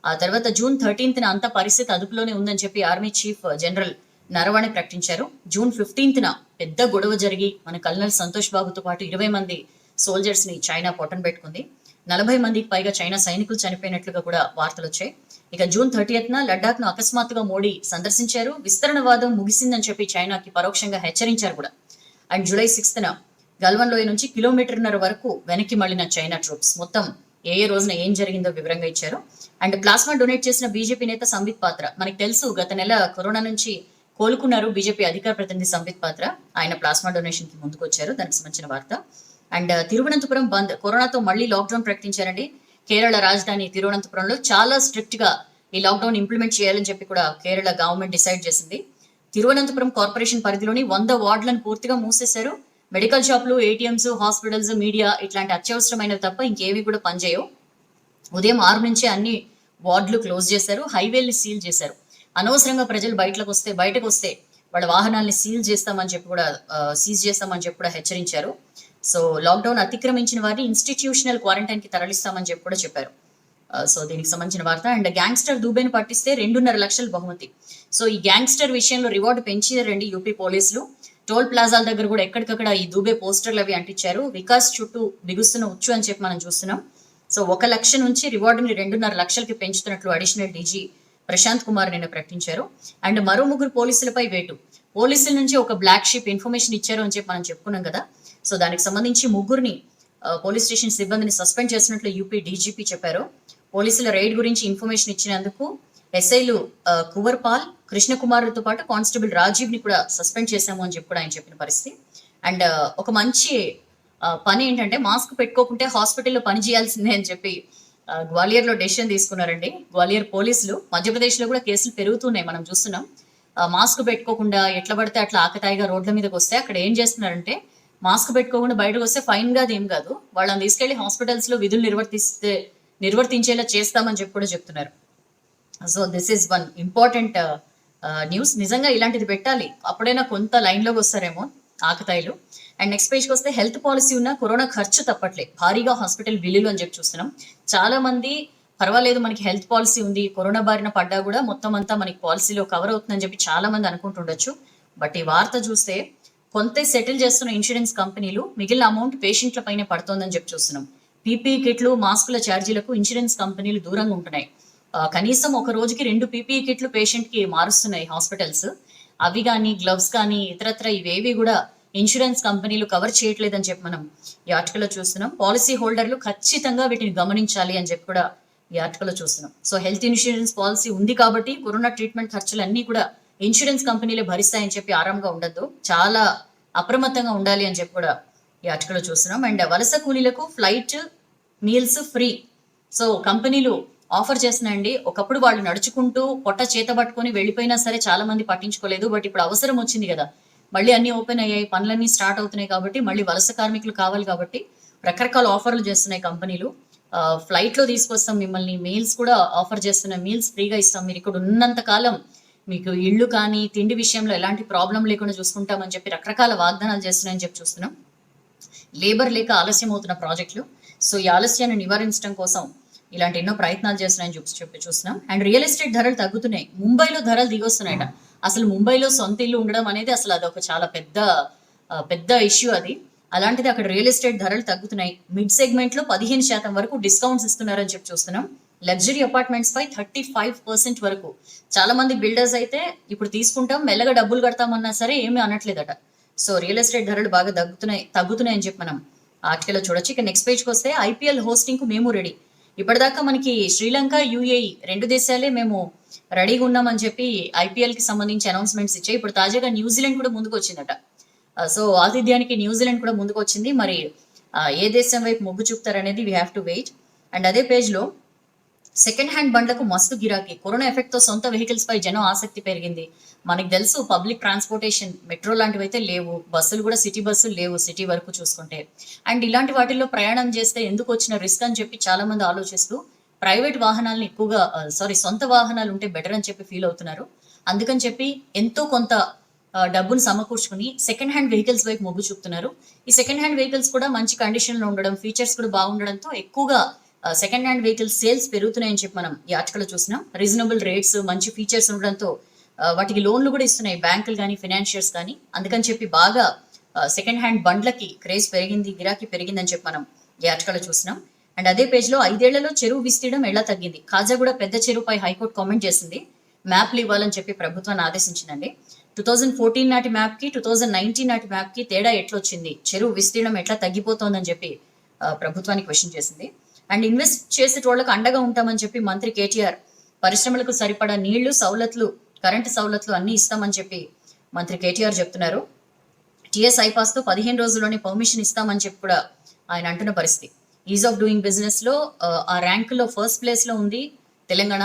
ఆ తర్వాత జూన్ 13th అంత పరిస్థితి అదుపులోనే ఉందని చెప్పి ఆర్మీ చీఫ్ జనరల్ నరవణే ప్రకటించారు. జూన్ 15th పెద్ద గొడవ జరిగి మన కల్నల్ సంతోష్ బాబుతో పాటు 20 మంది సోల్జర్స్ ని చైనా పొట్టన పెట్టుకుంది. 40 మందికి పైగా చైనా సైనికులు చనిపోయినట్లుగా కూడా వార్తలు వచ్చాయి. ఇక జూన్ 30th లడ్డాఖ్ ను అకస్మాత్తుగా మోడీ సందర్శించారు. విస్తరణవాదం ముగిసిందని చెప్పి చైనాకి పరోక్షంగా హెచ్చరించారు కూడా. అండ్ జూలై 6th గల్వన్ లోయ నుంచి 1.5 కిలోమీటర్ వరకు వెనక్కి మళ్ళిన చైనా ట్రూప్స్. మొత్తం ఏ రోజున ఏం జరిగిందో వివరంగా ఇచ్చారు. అండ్ ప్లాస్మా డొనేట్ చేసిన బీజేపీ నేత సంబిత్ పాత్ర, మనకి తెలుసు గత నెల కరోనా నుంచి కోలుకున్నారు బీజేపీ అధికార ప్రతినిధి సంబిత్ పాత్ర. ఆయన ప్లాస్మా డొనేషన్ కి ముందుకు వచ్చారు. దానికి సంబంధించిన వార్త. అండ్ తిరువనంతపురం బంద్, కరోనాతో మళ్ళీ లాక్డౌన్ ప్రకటించారండి. కేరళ రాజధాని తిరువనంతపురంలో చాలా స్ట్రిక్ట్ గా ఈ లాక్డౌన్ ఇంప్లిమెంట్ చేయాలని చెప్పి కూడా కేరళ గవర్నమెంట్ డిసైడ్ చేసింది. తిరువనంతపురం కార్పొరేషన్ పరిధిలోని 100 వార్డులను పూర్తిగా మూసేశారు. మెడికల్ షాపులు, ఏటీఎంస్, హాస్పిటల్స్, మీడియా ఇట్లాంటి అత్యవసరమైనవి తప్ప ఇంకేవి కూడా పనిచేయవు. ఉదయం 6 నుంచే అన్ని వార్డులు క్లోజ్ చేశారు. హైవేల్ని సీల్ చేశారు. అనవసరంగా ప్రజలు బయటకు వస్తే వాళ్ళ వాహనాల్ని సీజ్ చేస్తామని చెప్పి కూడా హెచ్చరించారు. సో లాక్డౌన్ అతిక్రమించిన వారిని ఇన్స్టిట్యూషనల్ క్వారంటైన్ కి తరలిస్తామని చెప్పి కూడా చెప్పారు. సో దీనికి సంబంధించిన వార్త. అండ్ గ్యాంగ్స్టర్ దూబేను పట్టిస్తే 2.5 లక్షల బహుమతి. సో ఈ గ్యాంగ్స్టర్ విషయంలో రివార్డు పెంచారండి యూపీ పోలీసులు. టోల్ ప్లాజాల దగ్గర కూడా ఎక్కడికక్కడ ఈ దూబే పోస్టర్లు అవి అంటించారు. వికాస్ చుట్టూ బిగుస్తున్న ఉచ్చు అని చెప్పి మనం చూస్తున్నాం. సో 1 లక్ష నుంచి రివార్డుని 2.5 లక్షలకి పెంచుతున్నట్లు అడిషనల్ డీజీ ప్రశాంత్ కుమార్ నిన్న ప్రకటించారు. అండ్ మరో 3 పోలీసులపై వేటు. పోలీసుల నుంచి ఒక బ్లాక్ షీప్ ఇన్ఫర్మేషన్ ఇచ్చారు అని చెప్పి మనం చెప్పుకున్నాం కదా. సో దానికి సంబంధించి 3 పోలీస్ స్టేషన్ సిబ్బందిని సస్పెండ్ చేసినట్లు యూపీ డీజీపీ చెప్పారు. పోలీసుల రైడ్ గురించి ఇన్ఫర్మేషన్ ఇచ్చినందుకు ఎస్ఐలు కువర్పాల్, కృష్ణకుమార్తో పాటు కానిస్టేబుల్ రాజీవ్ ని కూడా సస్పెండ్ చేశాము అని చెప్పి కూడా ఆయన చెప్పిన పరిస్థితి. అండ్ ఒక మంచి పని ఏంటంటే మాస్క్ పెట్టుకోకుంటే హాస్పిటల్లో పని చేయాల్సిందే అని చెప్పి గ్వాలియర్ లో డెసిషన్ తీసుకున్నారండి గ్వాలియర్ పోలీసులు. మధ్యప్రదేశ్ లో కూడా కేసులు పెరుగుతున్నాయి మనం చూస్తున్నాం. మాస్క్ పెట్టుకోకుండా ఎట్లా పడితే అట్లా ఆకతాయిగా రోడ్ల మీదకి వస్తే అక్కడ ఏం చేస్తున్నారంటే మాస్క్ పెట్టుకోకుండా బయటకు వస్తే ఫైన్ కాదు ఏం కాదు, వాళ్ళని తీసుకెళ్లి హాస్పిటల్స్ లో విధులు నిర్వర్తించేలా చేస్తామని చెప్పి కూడా చెప్తున్నారు. So this is one important news. నిజంగా ఇలాంటిది పెట్టాలి, అప్పుడైనా కొంత లైన్ లోకి వస్తారేమో ఆకతాయిలు. అండ్ నెక్స్ట్ పేజ్కి వస్తే హెల్త్ పాలసీ ఉన్న కరోనా ఖర్చు తప్పట్లే, భారీగా హాస్పిటల్ బిల్లులు అని చెప్పి చూస్తున్నాం. చాలా మంది పర్వాలేదు మనకి హెల్త్ పాలసీ ఉంది, కరోనా బారిన పడ్డా కూడా మొత్తం అంతా మనకి పాలసీలో కవర్ అవుతుందని చెప్పి చాలా మంది అనుకుంటుండొచ్చు. బట్ ఈ వార్త చూస్తే కొంత సెటిల్ చేస్తున్న ఇన్సూరెన్స్ కంపెనీలు మిగిలిన అమౌంట్ పేషెంట్ల పైన పడుతోందని చెప్పి చూస్తున్నాం. పీపీఈ కిట్లు, మాస్కుల ఛార్జీలకు ఇన్సూరెన్స్ కంపెనీలు దూరంగా ఉంటున్నాయి. కనీసం ఒక రోజుకి 2 పీపీఈ కిట్లు పేషెంట్ కి మారుస్తున్నాయి హాస్పిటల్స్. అవి కానీ గ్లవ్స్ కానీ ఇతరత్ర ఇవేవి కూడా ఇన్సూరెన్స్ కంపెనీలు కవర్ చేయట్లేదని చెప్పి మనం ఈ ఆర్టికల్లో చూస్తున్నాం. పాలసీ హోల్డర్లు ఖచ్చితంగా వీటిని గమనించాలి అని చెప్పి కూడా ఈ ఆర్టికల్లో చూస్తున్నాం. సో హెల్త్ ఇన్సూరెన్స్ పాలసీ ఉంది కాబట్టి కరోనా ట్రీట్మెంట్ ఖర్చులన్నీ కూడా ఇన్సూరెన్స్ కంపెనీలే భరిస్తాయని చెప్పి ఆరాంగా ఉండద్దు, చాలా అప్రమత్తంగా ఉండాలి అని చెప్పి కూడా ఈ ఆర్టికల్లో చూస్తున్నాం. అండ్ వలస కూలీలకు ఫ్లైట్ మీల్స్ ఫ్రీ సో కంపెనీలు ఆఫర్ చేస్తున్నాయండి. ఒకప్పుడు వాళ్ళు నడుచుకుంటూ పొట్ట చేత పట్టుకొని వెళ్ళిపోయినా సరే చాలా మంది పట్టించుకోలేదు. బట్ ఇప్పుడు అవసరం వచ్చింది కదా, మళ్ళీ అన్ని ఓపెన్ అయ్యాయి, పనులన్నీ స్టార్ట్ అవుతున్నాయి కాబట్టి మళ్ళీ వలస కార్మికులు కావాలి కాబట్టి రకరకాల ఆఫర్లు చేస్తున్నాయి కంపెనీలు. ఫ్లైట్ లో తీసుకొస్తాం మిమ్మల్ని, మీల్స్ కూడా ఆఫర్ చేస్తున్నాం, మీల్స్ ఫ్రీగా ఇస్తాం, మీరు ఇక్కడ ఉన్నంత కాలం మీకు ఇళ్ళు కానీ తిండి విషయంలో ఎలాంటి ప్రాబ్లం లేకుండా చూసుకుంటామని చెప్పి రకరకాల వాగ్దానాలు చేస్తున్నాయని చెప్పి చూస్తున్నాం. లేబర్ లేక ఆలస్యం అవుతున్న ప్రాజెక్టులు, సో ఈ ఆలస్యాన్ని నివారించడం కోసం ఇలాంటి ఎన్నో ప్రయత్నాలు చేస్తున్నాయని చెప్పి చూస్తున్నాం. అండ్ రియల్ ఎస్టేట్ ధరలు తగ్గుతున్నాయి, ముంబైలో ధరలు దిగొస్తున్నాయట. అసలు ముంబైలో సొంత ఇల్లు ఉండడం అనేది అసలు అదొక చాలా పెద్ద ఇష్యూ అది. అలాంటిది అక్కడ రియల్ ఎస్టేట్ ధరలు తగ్గుతున్నాయి. మిడ్ సెగ్మెంట్ లో 15% వరకు డిస్కౌంట్స్ ఇస్తున్నారని చెప్పి చూస్తున్నాం. లగ్జరీ అపార్ట్మెంట్స్ పై 35% వరకు. చాలా మంది బిల్డర్స్ అయితే ఇప్పుడు తీసుకుంటాం మెల్లగా డబ్బులు కడతామన్నా సరే ఏమీ అనట్లేదట. సో రియల్ ఎస్టేట్ ధరలు బాగా తగ్గుతున్నాయి అని చెప్పి మనం ఆర్టికల్లో చూడొచ్చు. ఇక నెక్స్ట్ పేజ్కి వస్తే ఐపీఎల్ హోస్టింగ్ కు మేము రెడీ. ఇప్పటిదాకా మనకి శ్రీలంక, యుఏఈ 2 దేశాలే మేము రెడీగా ఉన్నామని చెప్పి ఐపీఎల్ కి సంబంధించి అనౌన్స్మెంట్స్ ఇచ్చాయి. ఇప్పుడు తాజాగా న్యూజిలాండ్ కూడా ముందుకు వచ్చిందట. సో ఆతిథ్యానికి న్యూజిలాండ్ కూడా ముందుకు వచ్చింది. మరి ఏ దేశం వైపు మొగ్గు చూపుతారనేది we have to wait. And అదే పేజ్ లో సెకండ్ హ్యాండ్ బండ్లకు మస్తు గిరాకీ, కరోనా ఎఫెక్ట్ తో సొంత వెహికల్స్ పై జనం ఆసక్తి పెరిగింది. మనకు తెలుసు పబ్లిక్ ట్రాన్స్పోర్టేషన్ మెట్రో లాంటివి అయితే లేవు, బస్సులు కూడా సిటీ బస్సులు లేవు సిటీ వరకు చూసుకుంటే. అండ్ ఇలాంటి వాటిల్లో ప్రయాణం చేస్తే ఎందుకు వచ్చిన రిస్క్ అని చెప్పి చాలా మంది ఆలోచిస్తూ ప్రైవేట్ వాహనాలను ఎక్కువగా సొంత వాహనాలు ఉంటే బెటర్ అని చెప్పి ఫీల్ అవుతున్నారు. అందుకని చెప్పి ఎంతో కొంత డబ్బును సమకూర్చుకుని సెకండ్ హ్యాండ్ వెహికల్స్ వైపు మొగ్గు చూపుతున్నారు. ఈ సెకండ్ హ్యాండ్ వెహికల్స్ కూడా మంచి కండిషన్ లో ఉండడం, ఫీచర్స్ కూడా బాగుండడంతో ఎక్కువగా సెకండ్ హ్యాండ్ వెహికల్స్ సేల్స్ పెరుగుతున్నాయని చెప్పి మనం ఈ ఆర్టికల్ చూసినాం. రీజనబుల్ రేట్స్, మంచి ఫీచర్స్ ఉండడంతో వాటికి లోన్లు కూడా ఇస్తున్నాయి బ్యాంకులు కానీ ఫైనాన్షియర్స్ కానీ. అందుకని చెప్పి బాగా సెకండ్ హ్యాండ్ బండ్లకి క్రేజ్ పెరిగింది, గిరాకీ పెరిగిందని చెప్పి మనం ఈ ఆర్టికల్ చూసినాం. అండ్ అదే పేజ్ లో 5 ఏళ్లలో చెరువు విస్తీర్ణం ఎలా తగ్గింది, కాజాగూడ పెద్ద చెరువుపై హైకోర్టు కామెంట్ చేసింది. మ్యాప్లు ఇవ్వాలని చెప్పి ప్రభుత్వాన్ని ఆదేశించిందండి. 2014 నాటి మ్యాప్ కి 2019 నాటి మ్యాప్ కి తేడా ఎట్లొచ్చింది, చెరువు విస్తీర్ణం ఎట్లా తగ్గిపోతోందని చెప్పి ప్రభుత్వానికి క్వశ్చన్ చేసింది. అండ్ ఇన్వెస్ట్ చేసేటోళ్లకు అండగా ఉంటామని చెప్పి మంత్రి కేటీఆర్ పరిశ్రమలకు సరిపడా నీళ్లు, సౌలతులు, కరెంటు సౌలతులు అన్ని ఇస్తామని చెప్పి మంత్రి కేటీఆర్ చెప్తున్నారు. టిఎస్ ఐపాస్ తో 15 రోజుల్లోనే పర్మిషన్ ఇస్తామని చెప్పి కూడా ఆయన అంటున్న పరిస్థితి. ఈజ్ ఆఫ్ డూయింగ్ బిజినెస్ లో ఆ ర్యాంకులో ఫస్ట్ ప్లేస్ లో ఉంది తెలంగాణ.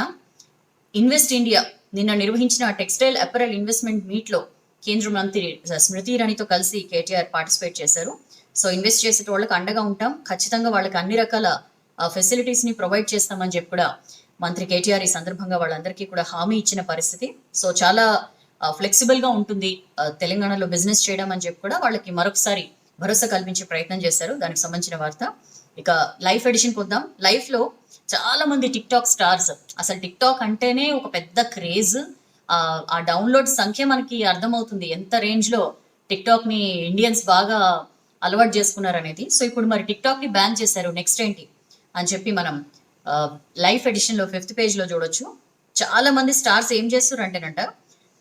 ఇన్వెస్ట్ ఇండియా నిన్న నిర్వహించిన టెక్స్టైల్ అపెరల్ ఇన్వెస్ట్మెంట్ మీట్ లో కేంద్ర మంత్రి స్మృతి ఇరానీతో కలిసి కేటీఆర్ పార్టిసిపేట్ చేశారు. సో ఇన్వెస్ట్ చేసే వాళ్ళకి అండగా ఉంటాం, ఖచ్చితంగా వాళ్ళకి అన్ని రకాల ఫెసిలిటీస్ ని ప్రొవైడ్ చేస్తామని చెప్పి కూడా మంత్రి కేటీఆర్ ఈ సందర్భంగా వాళ్ళందరికీ కూడా హామీ ఇచ్చిన పరిస్థితి. సో చాలా ఫ్లెక్సిబుల్ గా ఉంటుంది తెలంగాణలో బిజినెస్ చేయడం అని చెప్పి కూడా వాళ్ళకి మరొకసారి భరోసా కల్పించే ప్రయత్నం చేశారు. దానికి సంబంధించిన వార్త. ఇక లైఫ్ ఎడిషన్ కొద్దాం. లైఫ్ లో చాలా మంది టిక్ టాక్ స్టార్స్, అసలు టిక్ టాక్ అంటేనే ఒక పెద్ద క్రేజ్. ఆ డౌన్లోడ్ సంఖ్య మనకి అర్థమవుతుంది ఎంత రేంజ్ లో టిక్ టాక్ ని ఇండియన్స్ బాగా అలవాటు చేసుకున్నారు అనేది. సో ఇప్పుడు మరి టిక్ టాక్ ని బ్యాన్ చేశారు, నెక్స్ట్ ఏంటి అని చెప్పి మనం లైఫ్ ఎడిషన్ లో 5th పేజ్ లో చూడొచ్చు. చాలా మంది స్టార్స్ ఏం చేస్తారు అంటేనంట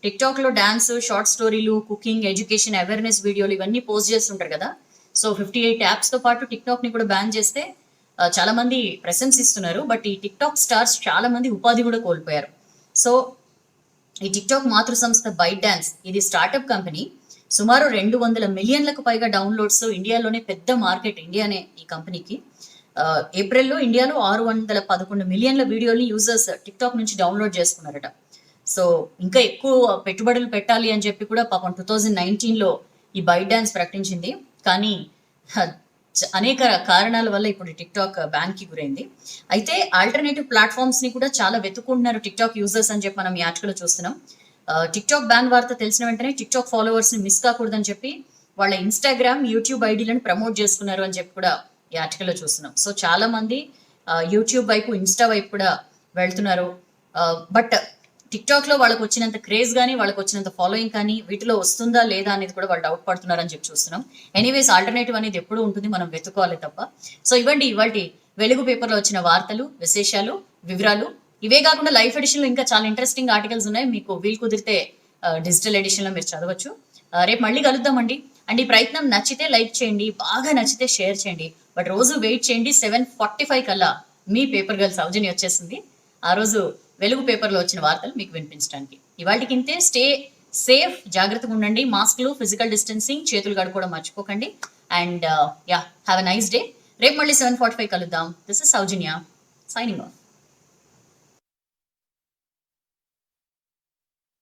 టిక్ టాక్ లో డాన్స్, షార్ట్ స్టోరీలు, కుకింగ్, ఎడ్యుకేషన్, అవేర్నెస్ వీడియోలు ఇవన్నీ పోస్ట్ చేస్తుంటారు కదా. సో 58 యాప్స్ తో పాటు టిక్ టాక్ ని కూడా బ్యాన్ చేస్తే చాలా మంది ప్రశంసిస్తున్నారు. బట్ ఈ టిక్ టాక్ స్టార్స్ చాలా మంది ఉపాధి కూడా కోల్పోయారు. సో ఈ టిక్ టాక్ మాతృ సంస్థ బైట్ డాన్స్, ఇది స్టార్టప్ కంపెనీ. సుమారు 200 మిలియన్లకు పైగా డౌన్లోడ్స్, ఇండియాలోనే పెద్ద మార్కెట్ ఇండియానే ఈ కంపెనీకి. ఏప్రిల్లో ఇండియాలో 611 మిలియన్ల వీడియోని యూజర్స్ టిక్ టాక్ నుంచి డౌన్లోడ్ చేసుకున్నారట. సో ఇంకా ఎక్కువ పెట్టుబడులు పెట్టాలి అని చెప్పి కూడా పాపం 2019లో ఈ బైట్ డాన్స్ ప్రకటించింది. కానీ అనేక కారణాల వల్ల ఇప్పుడు టిక్ టాక్ బ్యాన్ కి గురైంది. అయితే ఆల్టర్నేటివ్ ప్లాట్ఫామ్స్ ని కూడా చాలా వెతుకుంటున్నారు టిక్ టాక్ యూజర్స్ అని చెప్పి మనం ఈ ఆర్టికల్ చూస్తున్నాం. టిక్ టాక్ బ్యాన్ వార్త తెలిసిన వెంటనే టిక్ టాక్ ఫాలోవర్స్ ని మిస్ కాకూడదని చెప్పి వాళ్ళ ఇన్స్టాగ్రామ్, యూట్యూబ్ ఐడీలను ప్రమోట్ చేసుకున్నారు అని చెప్పి కూడా ఈ ఆర్టికల్లో చూస్తున్నాం. సో చాలా మంది యూట్యూబ్ వైపు, ఇన్స్టా వైపు కూడా వెళ్తున్నారు. బట్ టిక్టాక్ లో వాళ్ళకి వచ్చినంత క్రేజ్ కానీ, వాళ్ళకి వచ్చినంత ఫాలోయింగ్ కానీ వీటిలో వస్తుందా లేదా అనేది కూడా వాళ్ళు డౌట్ పడుతున్నారని చెప్పి చూస్తున్నాం. ఎనీవేస్ ఆల్టర్నేటివ్ అనేది ఎప్పుడూ ఉంటుంది, మనం వెతుకోవాలి తప్ప. సో ఇవ్వండి ఇవాళ వెలుగు పేపర్లో వచ్చిన వార్తలు, విశేషాలు, వివరాలు. ఇవే కాకుండా లైఫ్ ఎడిషన్ లో ఇంకా చాలా ఇంట్రెస్టింగ్ ఆర్టికల్స్ ఉన్నాయి. మీకు వీలు కుదిరితే డిజిటల్ ఎడిషన్ లో మీరు చదవచ్చు. రేపు మళ్ళీ కలుద్దామండి. అండ్ ఈ ప్రయత్నం నచ్చితే లైక్ చేయండి, బాగా నచ్చితే షేర్ చేయండి. బట్ రోజు వెయిట్ చేయండి, 7:45 కల్లా మీ పేపర్ గర్ల్ సౌజన్య వచ్చేసింది. ఆ రోజు వెలుగు పేపర్లో వచ్చిన వార్తలు మీకు వినిపించడానికి. ఇవాళకి ఇంతే. స్టే సేఫ్, జాగ్రత్తగా ఉండండి. మాస్క్లు, ఫిజికల్ డిస్టెన్సింగ్, చేతులు కడుక్కోవడం మర్చిపోకండి. And have a nice day. రేపు మళ్ళీ 7:45 కలుద్దాం. This is Soujanya signing off.